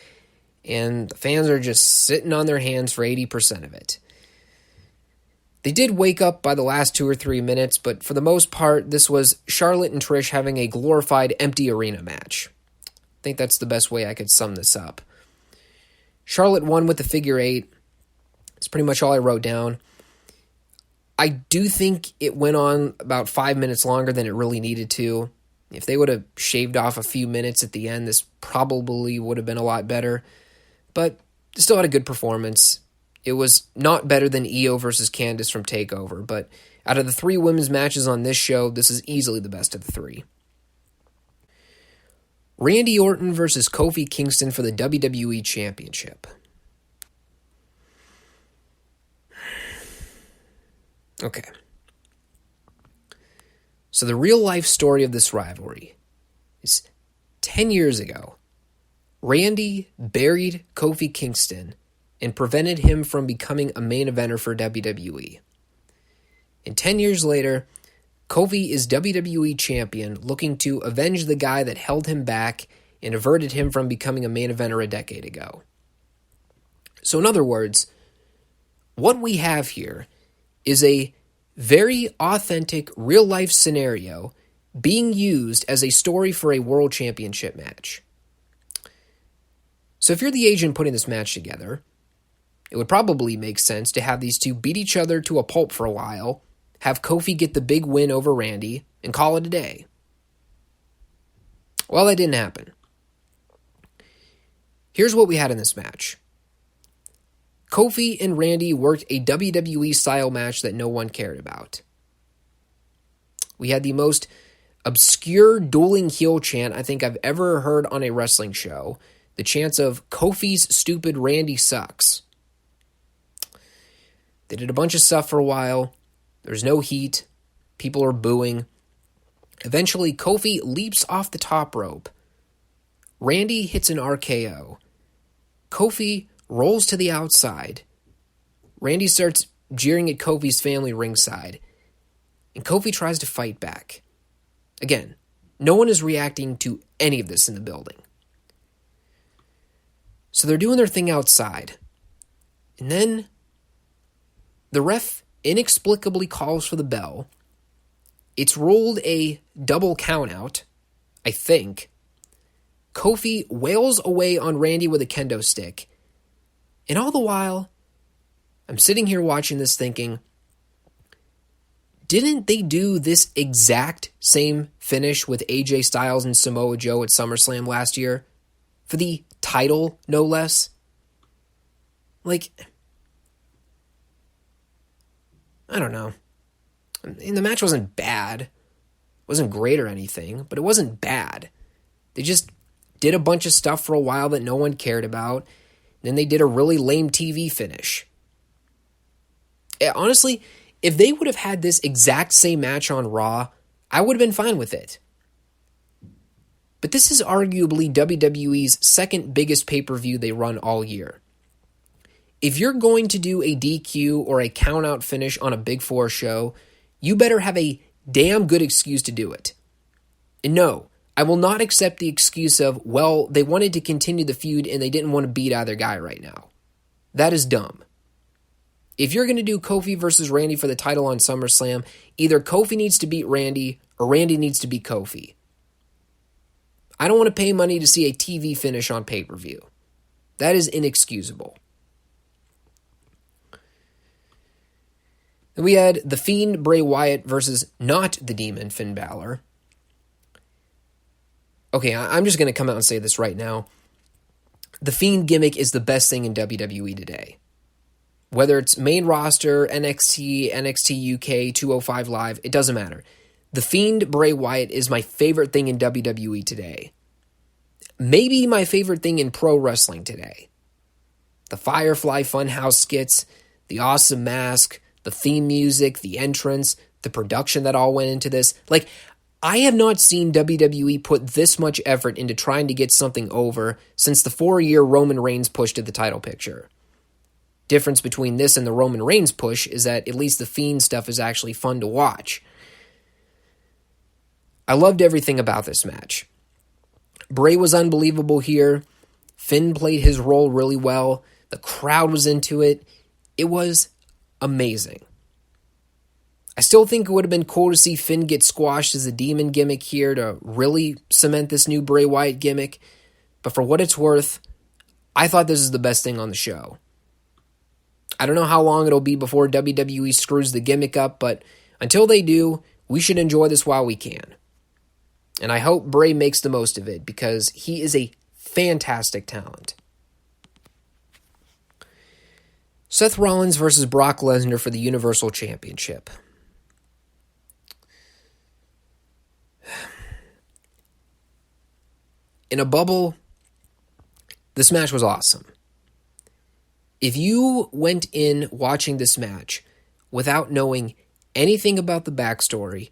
and the fans are just sitting on their hands for 80% of it. They did wake up by the last 2 or 3 minutes, but for the most part, this was Charlotte and Trish having a glorified empty arena match. I think that's the best way I could sum this up. Charlotte won with the figure 8. That's pretty much all I wrote down. I do think it went on about 5 minutes longer than it really needed to. If they would have shaved off a few minutes at the end, this probably would have been a lot better. But still had a good performance. It was not better than Io versus Candice from TakeOver, but out of the 3 women's matches on this show, this is easily the best of the 3. Randy Orton versus Kofi Kingston for the WWE Championship. Okay. So the real-life story of this rivalry is 10 years ago, Randy buried Kofi Kingston and prevented him from becoming a main eventer for WWE. And 10 years later, Kofi is WWE champion, looking to avenge the guy that held him back and averted him from becoming a main eventer a decade ago. So in other words, what we have here is a very authentic real-life scenario being used as a story for a world championship match. So if you're the agent putting this match together, it would probably make sense to have these two beat each other to a pulp for a while, have Kofi get the big win over Randy, and call it a day. Well, that didn't happen. Here's what we had in this match. Kofi and Randy worked a WWE-style match that no one cared about. We had the most obscure dueling heel chant I think I've ever heard on a wrestling show. The chants of, Kofi's stupid, Randy sucks. They did a bunch of stuff for a while. There's no heat. People are booing. Eventually, Kofi leaps off the top rope. Randy hits an RKO. Kofi rolls to the outside. Randy starts jeering at Kofi's family ringside. And Kofi tries to fight back. Again, no one is reacting to any of this in the building. So they're doing their thing outside. And then the ref inexplicably calls for the bell. It's ruled a double countout, I think. Kofi wails away on Randy with a kendo stick. And all the while, I'm sitting here watching this thinking, didn't they do this exact same finish with AJ Styles and Samoa Joe at SummerSlam last year? For the title, no less? Like, I don't know. I mean, the match wasn't bad. It wasn't great or anything, but it wasn't bad. They just did a bunch of stuff for a while that no one cared about. Then they did a really lame TV finish. Honestly, if they would have had this exact same match on Raw, I would have been fine with it. But this is arguably WWE's second biggest pay-per-view they run all year. If you're going to do a DQ or a count-out finish on a Big Four show, you better have a damn good excuse to do it. And no, I will not accept the excuse of, well, they wanted to continue the feud and they didn't want to beat either guy right now. That is dumb. If you're going to do Kofi versus Randy for the title on SummerSlam, either Kofi needs to beat Randy or Randy needs to beat Kofi. I don't want to pay money to see a TV finish on pay-per-view. That is inexcusable. Then we had The Fiend Bray Wyatt versus not the Demon Finn Balor. Okay, I'm just going to come out and say this right now. The Fiend gimmick is the best thing in WWE today. Whether it's main roster, NXT, NXT UK, 205 Live, it doesn't matter. The Fiend Bray Wyatt is my favorite thing in WWE today. Maybe my favorite thing in pro wrestling today. The Firefly Funhouse skits, the awesome mask, the theme music, the entrance, the production that all went into this. Like, I have not seen WWE put this much effort into trying to get something over since the 4-year Roman Reigns push to the title picture. Difference between this and the Roman Reigns push is that at least the Fiend stuff is actually fun to watch. I loved everything about this match. Bray was unbelievable here. Finn played his role really well. The crowd was into it. It was amazing. I still think it would have been cool to see Finn get squashed as a demon gimmick here to really cement this new Bray Wyatt gimmick. But for what it's worth, I thought this is the best thing on the show. I don't know how long it'll be before WWE screws the gimmick up, but until they do, we should enjoy this while we can. And I hope Bray makes the most of it because he is a fantastic talent. Seth Rollins versus Brock Lesnar for the Universal Championship. In a bubble, this match was awesome. If you went in watching this match without knowing anything about the backstory,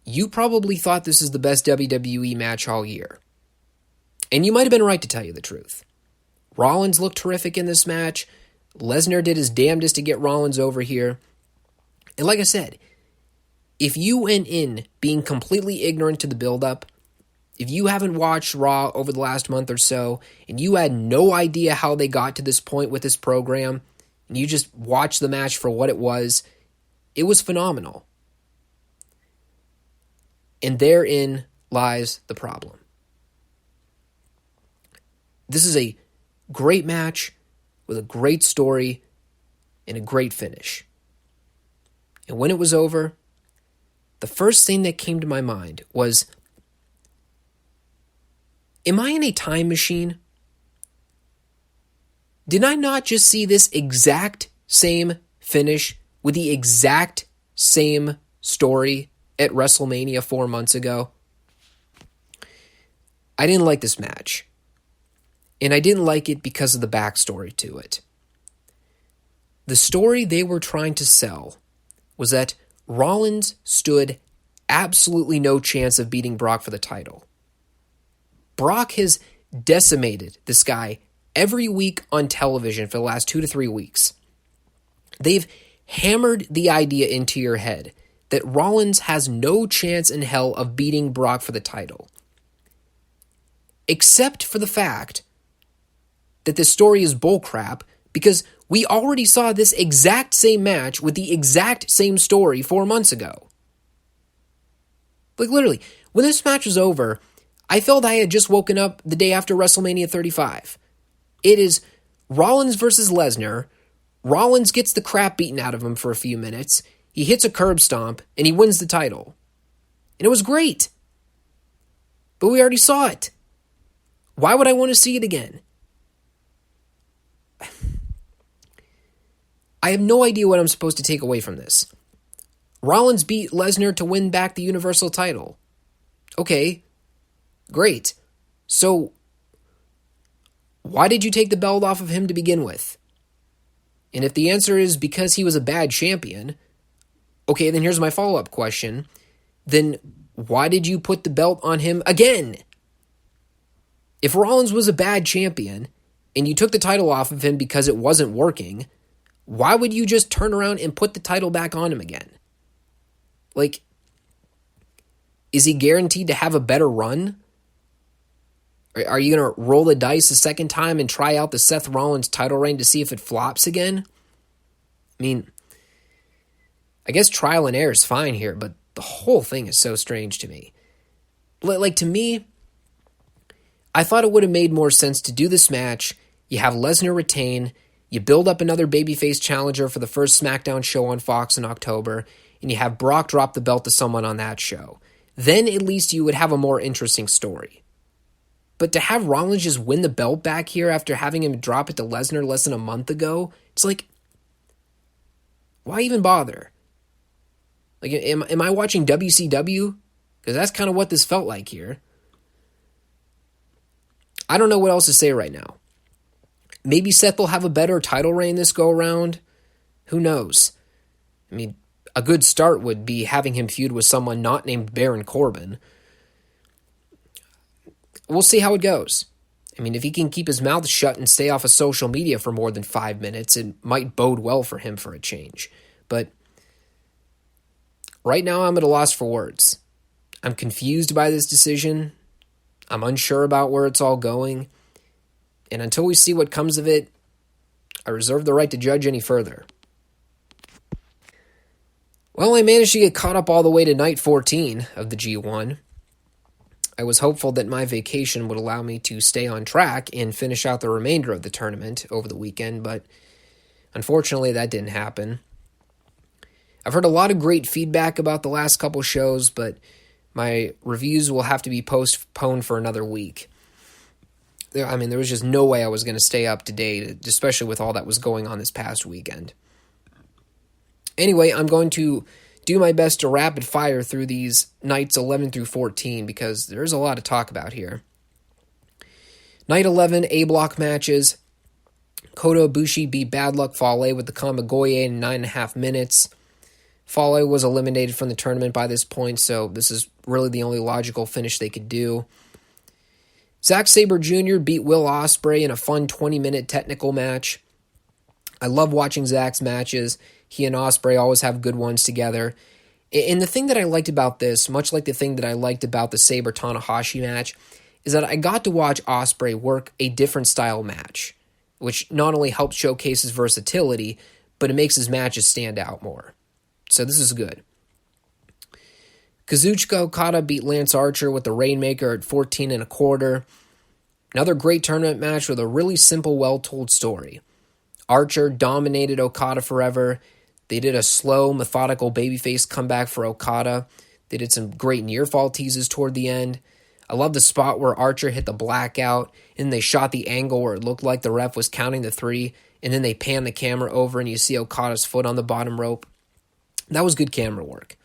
you probably thought this is the best WWE match all year. And you might have been right to tell you the truth. Rollins looked terrific in this match. Lesnar did his damnedest to get Rollins over here. And like I said, if you went in being completely ignorant to the build-up, if you haven't watched Raw over the last month or so, and you had no idea how they got to this point with this program, and you just watched the match for what it was phenomenal. And therein lies the problem. This is a great match with a great story and a great finish. And when it was over, the first thing that came to my mind was, am I in a time machine? Did I not just see this exact same finish with the exact same story at WrestleMania 4 months ago? I didn't like this match. And I didn't like it because of the backstory to it. The story they were trying to sell was that Rollins stood absolutely no chance of beating Brock for the title. Brock has decimated this guy every week on television for the last 2 to 3 weeks. They've hammered the idea into your head that Rollins has no chance in hell of beating Brock for the title. Except for the fact that this story is bullcrap because we already saw this exact same match with the exact same story 4 months ago. Like, literally, when this match was over, I felt I had just woken up the day after WrestleMania 35. It is Rollins versus Lesnar. Rollins gets the crap beaten out of him for a few minutes. He hits a curb stomp, and he wins the title. And it was great. But we already saw it. Why would I want to see it again? I have no idea what I'm supposed to take away from this. Rollins beat Lesnar to win back the Universal title. Okay, great. So, why did you take the belt off of him to begin with? And if the answer is because he was a bad champion, okay, then here's my follow-up question. Then why did you put the belt on him again? If Rollins was a bad champion and you took the title off of him because it wasn't working, why would you just turn around and put the title back on him again? Like, is he guaranteed to have a better run? Are you going to roll the dice a second time and try out the Seth Rollins title reign to see if it flops again? I mean, I guess trial and error is fine here, but the whole thing is so strange to me. Like, to me, I thought it would have made more sense to do this match. You have Lesnar retain, you build up another babyface challenger for the first SmackDown show on Fox in October, and you have Brock drop the belt to someone on that show. Then at least you would have a more interesting story. But to have Rollins just win the belt back here after having him drop it to Lesnar less than a month ago, it's like, why even bother? Like, am I watching WCW? Because that's kind of what this felt like here. I don't know what else to say right now. Maybe Seth will have a better title reign this go-around. Who knows? I mean, a good start would be having him feud with someone not named Baron Corbin. We'll see how it goes. I mean, if he can keep his mouth shut and stay off of social media for more than 5 minutes, it might bode well for him for a change. But right now, I'm at a loss for words. I'm confused by this decision. I'm unsure about where it's all going. And until we see what comes of it, I reserve the right to judge any further. Well, I managed to get caught up all the way to night 14 of the G1. I was hopeful that my vacation would allow me to stay on track and finish out the remainder of the tournament over the weekend, but unfortunately that didn't happen. I've heard a lot of great feedback about the last couple shows, but my reviews will have to be postponed for another week. I mean, there was just no way I was going to stay up to date, especially with all that was going on this past weekend. Anyway, I'm going to do my best to rapid fire through these nights 11 through 14 because there's a lot to talk about here. Night 11, A-block matches. Kota Ibushi beat Bad Luck Fale with the Kamigoye in 9.5 minutes. Fale was eliminated from the tournament by this point, so this is really the only logical finish they could do. Zack Sabre Jr. beat Will Ospreay in a fun 20-minute technical match. I love watching Zack's matches. He and Ospreay always have good ones together. And the thing that I liked about this, much like the thing that I liked about the Sabre-Tanahashi match, is that I got to watch Ospreay work a different style match, which not only helps showcase his versatility, but it makes his matches stand out more. So this is good. Kazuchika Okada beat Lance Archer with the Rainmaker at 14 1/4. Another great tournament match with a really simple, well-told story. Archer dominated Okada forever. They did a slow, methodical babyface comeback for Okada. They did some great near-fall teases toward the end. I love the spot where Archer hit the blackout, and they shot the angle where it looked like the ref was counting the 3, and then they pan the camera over and you see Okada's foot on the bottom rope. That was good camera work.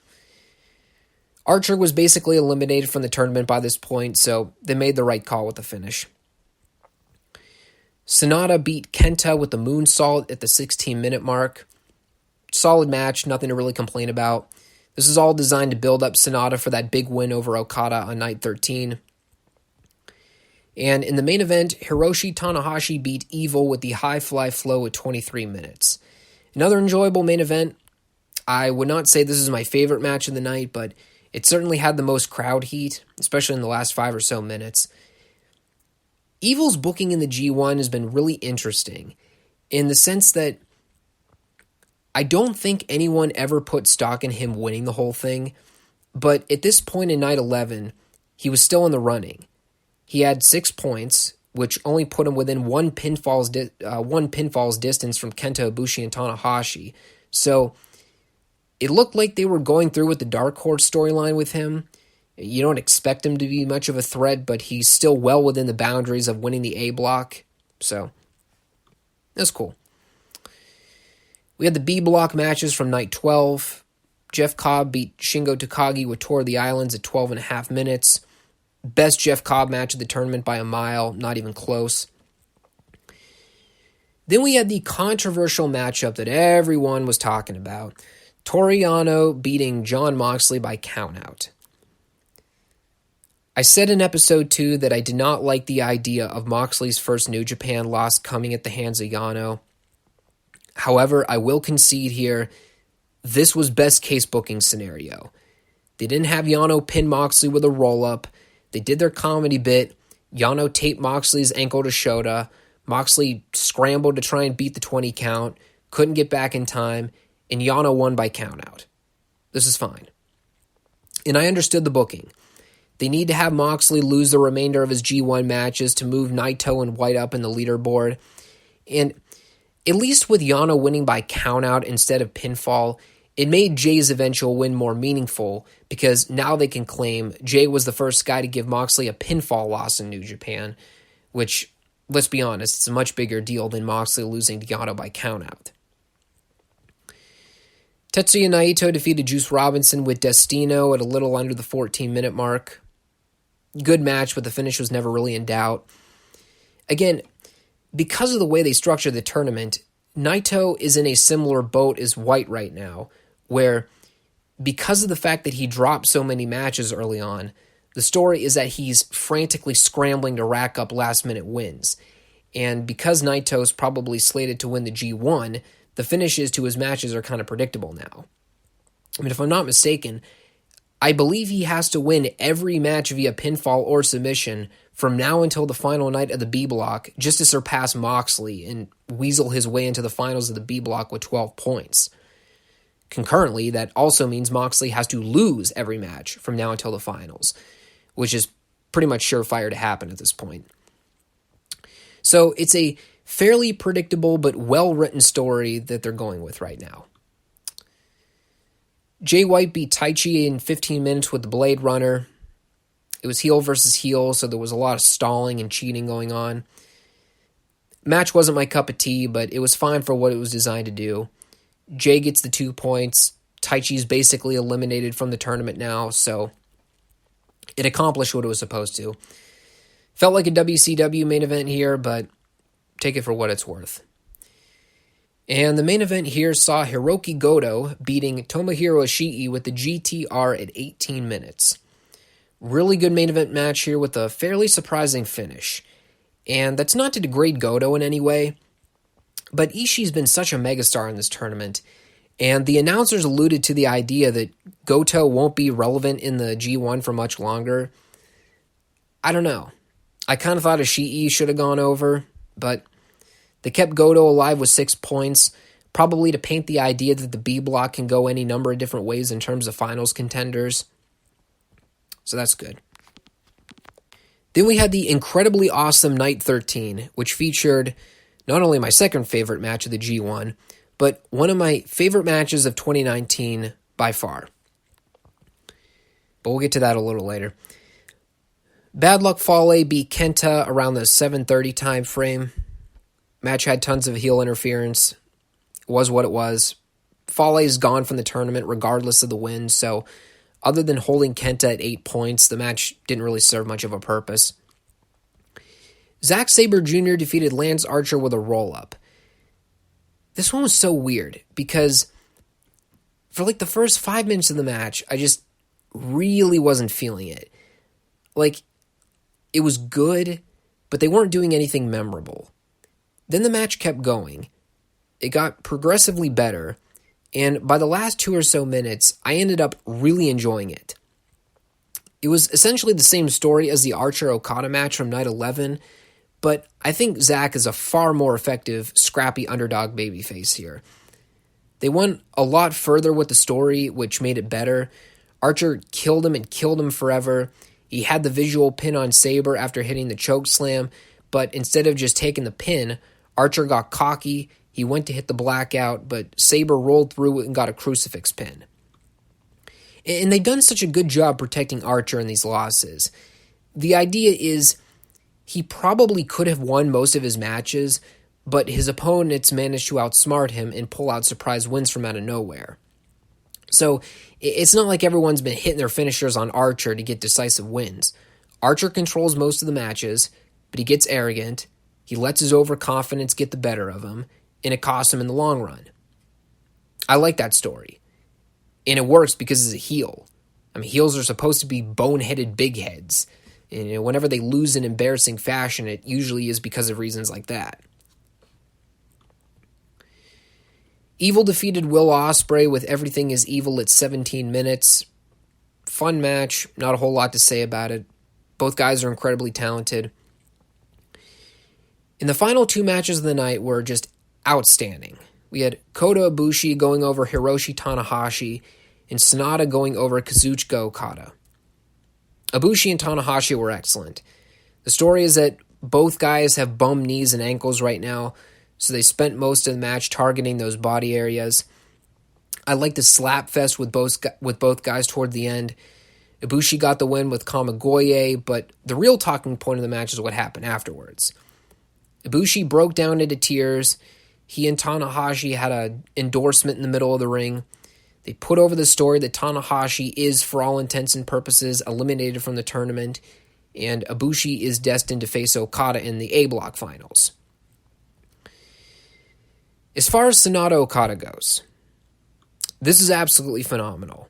Archer was basically eliminated from the tournament by this point, so they made the right call with the finish. Sonata beat Kenta with the moonsault at the 16-minute mark. Solid match, nothing to really complain about. This is all designed to build up Sonata for that big win over Okada on night 13. And in the main event, Hiroshi Tanahashi beat Evil with the high fly flow at 23 minutes. Another enjoyable main event. I would not say this is my favorite match of the night, but it certainly had the most crowd heat, especially in the last 5 or so minutes. Evil's booking in the G1 has been really interesting in the sense that I don't think anyone ever put stock in him winning the whole thing. But at this point in night 11, he was still in the running. He had 6 points, which only put him within one pinfall's distance from Kenta Ibushi and Tanahashi. So it looked like they were going through with the Dark Horse storyline with him. You don't expect him to be much of a threat, but he's still well within the boundaries of winning the A block. So that's cool. We had the B block matches from night 12. Jeff Cobb beat Shingo Takagi with Tour of the Islands at 12.5 minutes. Best Jeff Cobb match of the tournament by a mile, not even close. Then we had the controversial matchup that everyone was talking about. Toru Yano beating Jon Moxley by countout. I said in episode 2 that I did not like the idea of Moxley's first New Japan loss coming at the hands of Yano. However, I will concede here, this was best case booking scenario. They didn't have Yano pin Moxley with a roll-up. They did their comedy bit. Yano taped Moxley's ankle to Shota. Moxley scrambled to try and beat the 20 count, couldn't get back in time, and Yano won by countout. This is fine. And I understood the booking. They need to have Moxley lose the remainder of his G1 matches to move Naito and White up in the leaderboard. And at least with Yano winning by countout instead of pinfall, it made Jay's eventual win more meaningful because now they can claim Jay was the first guy to give Moxley a pinfall loss in New Japan, which, let's be honest, it's a much bigger deal than Moxley losing to Yano by countout. Tetsuya Naito defeated Juice Robinson with Destino at a little under the 14-minute mark. Good match, but the finish was never really in doubt. Again, because of the way they structure the tournament, Naito is in a similar boat as White right now, where because of the fact that he dropped so many matches early on, the story is that he's frantically scrambling to rack up last-minute wins. And because Naito's probably slated to win the G1, the finishes to his matches are kind of predictable now. I mean, if I'm not mistaken, I believe he has to win every match via pinfall or submission from now until the final night of the B block just to surpass Moxley and weasel his way into the finals of the B block with 12 points. Concurrently, that also means Moxley has to lose every match from now until the finals, which is pretty much surefire to happen at this point. So it's a fairly predictable but well-written story that they're going with right now. Jay White beat Taichi in 15 minutes with the Blade Runner. It was heel versus heel, so there was a lot of stalling and cheating going on. Match wasn't my cup of tea, but it was fine for what it was designed to do. Jay gets the 2 points. Taichi's basically eliminated from the tournament now, so it accomplished what it was supposed to. Felt like a WCW main event here, but take it for what it's worth. And the main event here saw Hiroki Goto beating Tomohiro Ishii with the GTR at 18 minutes. Really good main event match here with a fairly surprising finish. And that's not to degrade Goto in any way, but Ishii's been such a megastar in this tournament, and the announcers alluded to the idea that Goto won't be relevant in the G1 for much longer. I don't know. I kind of thought Ishii should have gone over, but they kept Goto alive with 6 points, probably to paint the idea that the B block can go any number of different ways in terms of finals contenders. So that's good. Then we had the incredibly awesome Night 13, which featured not only my second favorite match of the G1, but one of my favorite matches of 2019 by far. But we'll get to that a little later. Bad Luck Fale beat Kenta around the 7:30 time frame. Match had tons of heel interference. It was what it was. Fale's gone from the tournament regardless of the win, so other than holding Kenta at 8 points, the match didn't really serve much of a purpose. Zack Sabre Jr. defeated Lance Archer with a roll-up. This one was so weird, because for like the first 5 minutes of the match, I just really wasn't feeling it. Like, it was good, but they weren't doing anything memorable. Then the match kept going. It got progressively better, and by the last 2 or so minutes, I ended up really enjoying it. It was essentially the same story as the Archer-Okada match from Night 11, but I think Zack is a far more effective, scrappy underdog babyface here. They went a lot further with the story, which made it better. Archer killed him and killed him forever. He had the visual pin on Sabre after hitting the choke slam, but instead of just taking the pin, Archer got cocky. He went to hit the blackout, but Sabre rolled through it and got a crucifix pin. And they've done such a good job protecting Archer in these losses. The idea is he probably could have won most of his matches, but his opponents managed to outsmart him and pull out surprise wins from out of nowhere. So it's not like everyone's been hitting their finishers on Archer to get decisive wins. Archer controls most of the matches, but he gets arrogant, he lets his overconfidence get the better of him, and it costs him in the long run. I like that story. And it works because he's a heel. I mean, heels are supposed to be boneheaded big heads. And whenever they lose in embarrassing fashion, it usually is because of reasons like that. Evil defeated Will Ospreay with Everything is Evil at 17 minutes. Fun match, not a whole lot to say about it. Both guys are incredibly talented. And the final two matches of the night were just outstanding. We had Kota Ibushi going over Hiroshi Tanahashi and Sonata going over Kazuchika Okada. Ibushi and Tanahashi were excellent. The story is that both guys have bum knees and ankles right now, so they spent most of the match targeting those body areas. I like the slap fest with both guys toward the end. Ibushi got the win with Kamigoye, but the real talking point of the match is what happened afterwards. Ibushi broke down into tears. He and Tanahashi had an endorsement in the middle of the ring. They put over the story that Tanahashi is, for all intents and purposes, eliminated from the tournament, and Ibushi is destined to face Okada in the A-Block finals. As far as Sonata Okada goes, this is absolutely phenomenal.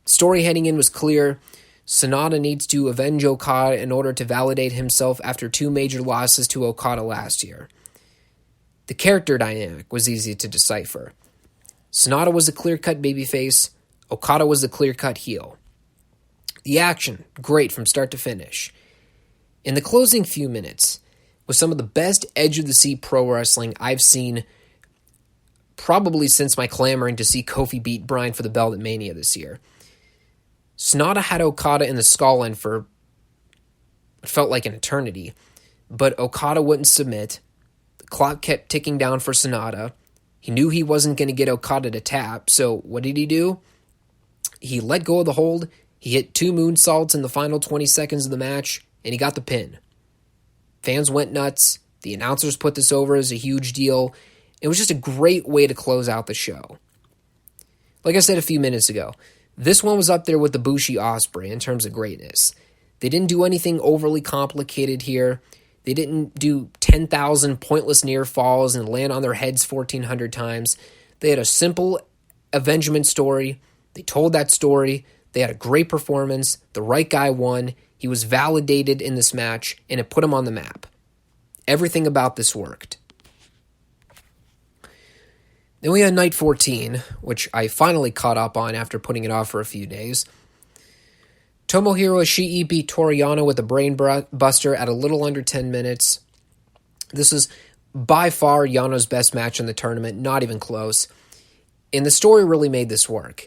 Story heading in was clear. Sonata needs to avenge Okada in order to validate himself after two major losses to Okada last year. The character dynamic was easy to decipher. Sonata was a clear-cut babyface. Okada was a clear-cut heel. The action, great from start to finish. In the closing few minutes was some of the best edge-of-the-seat pro wrestling I've seen probably since my clamoring to see Kofi beat Bryan for the belt at Mania this year. Sonata had Okada in the skull end for what felt like an eternity, but Okada wouldn't submit. The clock kept ticking down for Sonata. He knew he wasn't going to get Okada to tap, so what did he do? He let go of the hold, he hit two moonsaults in the final 20 seconds of the match, and he got the pin. Fans went nuts. The announcers put this over as a huge deal. It was just a great way to close out the show. Like I said a few minutes ago, this one was up there with the Bushi Ospreay in terms of greatness. They didn't do anything overly complicated here. They didn't do 10,000 pointless near falls and land on their heads 1,400 times. They had a simple avengement story. They told that story. They had a great performance. The right guy won. He was validated in this match, and it put him on the map. Everything about this worked. Then we had Night 14, which I finally caught up on after putting it off for a few days. Tomohiro Ishii beat Toru Yano with a brain buster at a little under 10 minutes. This is by far Yano's best match in the tournament, not even close. And the story really made this work.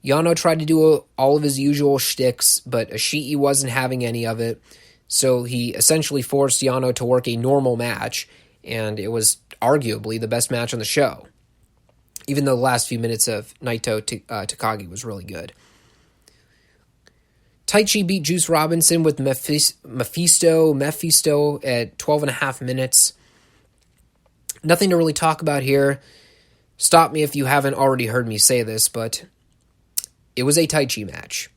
Yano tried to do all of his usual shticks, but Ishii wasn't having any of it, so he essentially forced Yano to work a normal match, and it was arguably the best match on the show, even though the last few minutes of Naito Takagi was really good. Taichi beat Juice Robinson with Mephisto at 12.5 minutes. Nothing to really talk about here. Stop me if you haven't already heard me say this, but it was a Taichi match.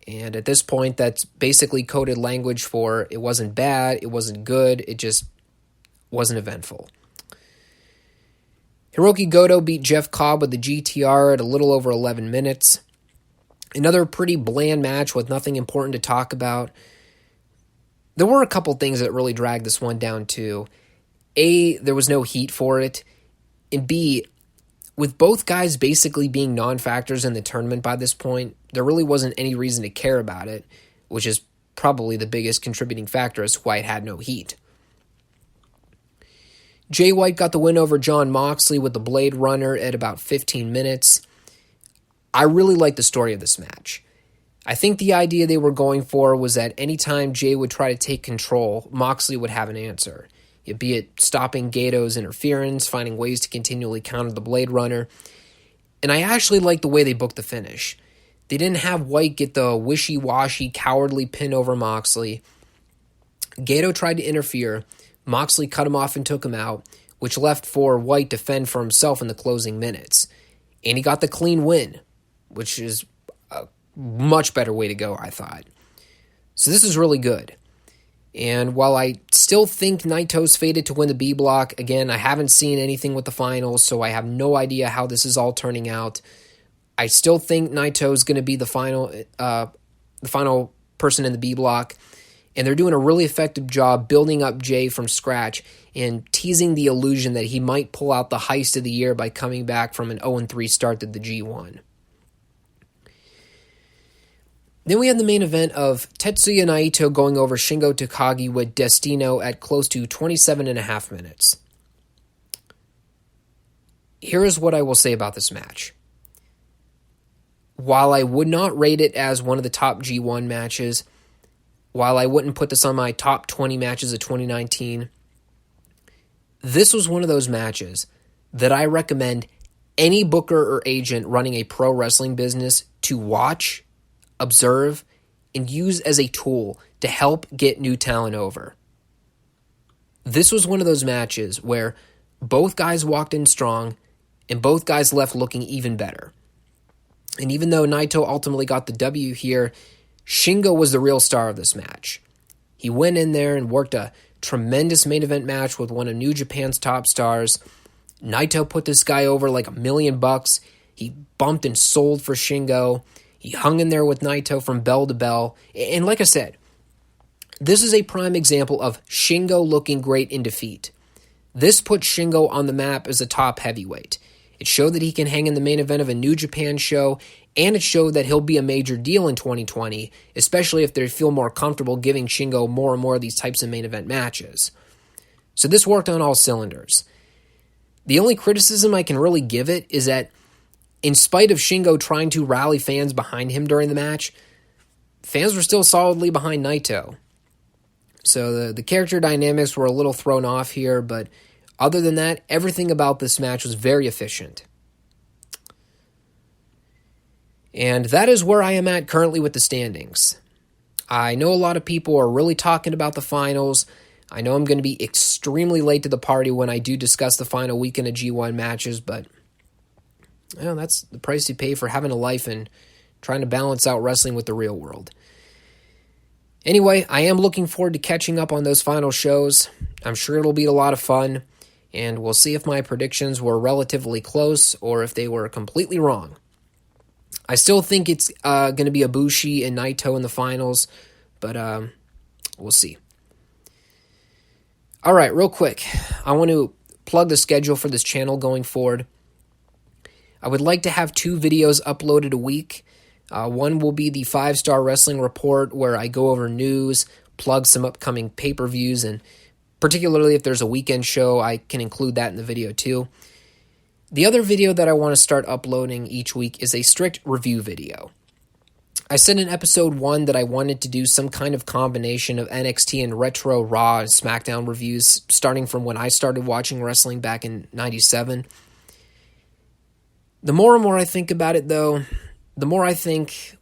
And at this point, that's basically coded language for it wasn't bad, it wasn't good, it just wasn't eventful. Hiroki Goto beat Jeff Cobb with the GTR at a little over 11 minutes. Another pretty bland match with nothing important to talk about. There were a couple things that really dragged this one down too. A, there was no heat for it. And B, with both guys basically being non-factors in the tournament by this point, there really wasn't any reason to care about it, which is probably the biggest contributing factor as to why it had no heat. Jay White got the win over Jon Moxley with the Blade Runner at about 15 minutes. I really like the story of this match. I think the idea they were going for was that anytime Jay would try to take control, Moxley would have an answer. Be it stopping Gato's interference, finding ways to continually counter the Blade Runner. And I actually like the way they booked the finish. They didn't have White get the wishy-washy, cowardly pin over Moxley. Gato tried to interfere. Moxley cut him off and took him out, which left for White to fend for himself in the closing minutes. And he got the clean win, which is a much better way to go, I thought. So this is really good. And while I still think Naito's fated to win the B block, again, I haven't seen anything with the finals, so I have no idea how this is all turning out. I still think Naito's going to be the final person in the B block, and they're doing a really effective job building up Jay from scratch and teasing the illusion that he might pull out the heist of the year by coming back from an 0-3 start to the G1. Then we had the main event of Tetsuya Naito going over Shingo Takagi with Destino at close to 27.5 minutes. Here is what I will say about this match. While I would not rate it as one of the top G1 matches, while I wouldn't put this on my top 20 matches of 2019, this was one of those matches that I recommend any booker or agent running a pro wrestling business to watch, observe, and use as a tool to help get new talent over. This was one of those matches where both guys walked in strong and both guys left looking even better. And even though Naito ultimately got the W here, Shingo was the real star of this match. He went in there and worked a tremendous main event match with one of New Japan's top stars. Naito put this guy over like $1 million. He bumped and sold for Shingo. He hung in there with Naito from bell to bell. And like I said, this is a prime example of Shingo looking great in defeat. This put Shingo on the map as a top heavyweight. It showed that he can hang in the main event of a New Japan show, and it showed that he'll be a major deal in 2020, especially if they feel more comfortable giving Shingo more and more of these types of main event matches. So this worked on all cylinders. The only criticism I can really give it is that in spite of Shingo trying to rally fans behind him during the match, fans were still solidly behind Naito. So the character dynamics were a little thrown off here, but other than that, everything about this match was very efficient. And that is where I am at currently with the standings. I know a lot of people are really talking about the finals. I know I'm going to be extremely late to the party when I do discuss the final weekend of G1 matches, but that's the price you pay for having a life and trying to balance out wrestling with the real world. Anyway, I am looking forward to catching up on those final shows. I'm sure it'll be a lot of fun, and we'll see if my predictions were relatively close or if they were completely wrong. I still think it's going to be Ibushi and Naito in the finals, but we'll see. All right, real quick, I want to plug the schedule for this channel going forward. I would like to have 2 videos uploaded a week. One will be the 5 Starr Wrestling Report, where I go over news, plug some upcoming pay-per-views, and particularly if there's a weekend show, I can include that in the video too. The other video that I want to start uploading each week is a strict review video. I said in episode 1 that I wanted to do some kind of combination of NXT and retro Raw and SmackDown reviews, starting from when I started watching wrestling back in 97. The more and more I think about it, though, the more I think,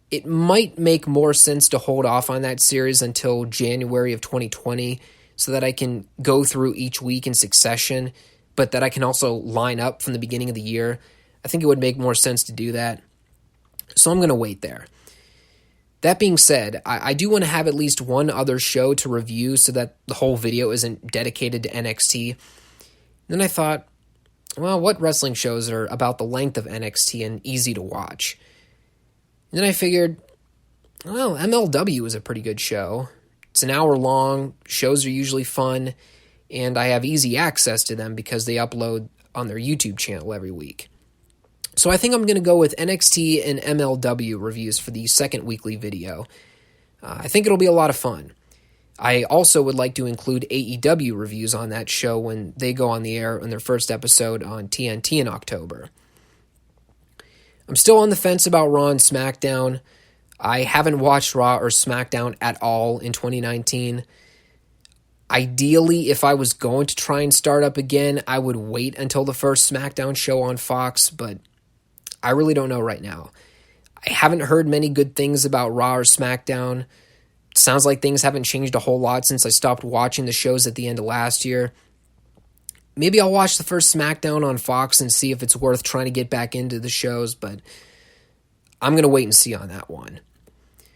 it might make more sense to hold off on that series until January of 2020 so that I can go through each week in succession, but that I can also line up from the beginning of the year. I think it would make more sense to do that. So I'm going to wait there. That being said, I do want to have at least one other show to review so that the whole video isn't dedicated to NXT. Then I thought, what wrestling shows are about the length of NXT and easy to watch? And then I figured, MLW is a pretty good show. It's an hour long, shows are usually fun, and I have easy access to them because they upload on their YouTube channel every week. So I think I'm going to go with NXT and MLW reviews for the second weekly video. I think it'll be a lot of fun. I also would like to include AEW reviews on that show when they go on the air in their first episode on TNT in October. I'm still on the fence about Raw and SmackDown. I haven't watched Raw or SmackDown at all in 2019. Ideally, if I was going to try and start up again, I would wait until the first SmackDown show on Fox, but I really don't know right now. I haven't heard many good things about Raw or SmackDown. It sounds like things haven't changed a whole lot since I stopped watching the shows at the end of last year. Maybe I'll watch the first SmackDown on Fox and see if it's worth trying to get back into the shows, but I'm going to wait and see on that one.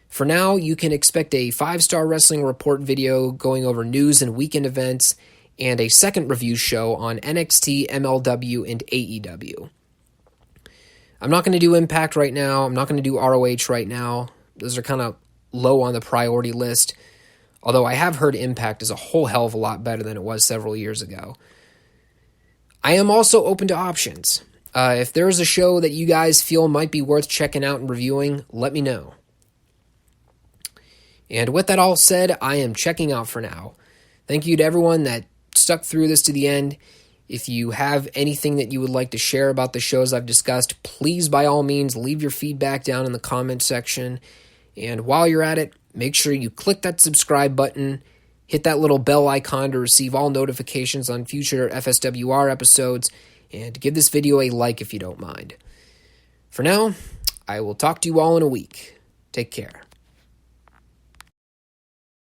For now, you can expect a 5 Starr Wrestling Report video going over news and weekend events, and a second review show on NXT, MLW, and AEW. I'm not going to do Impact right now. I'm not going to do ROH right now. Those are kind of low on the priority list, although I have heard Impact is a whole hell of a lot better than it was several years ago. I am also open to options. If there is a show that you guys feel might be worth checking out and reviewing, let me know. And with that all said, I am checking out for now. Thank you to everyone that stuck through this to the end. If you have anything that you would like to share about the shows I've discussed, please by all means leave your feedback down in the comment section. And while you're at it, make sure you click that subscribe button, hit that little bell icon to receive all notifications on future FSWR episodes, and give this video a like if you don't mind. For now, I will talk to you all in a week. Take care.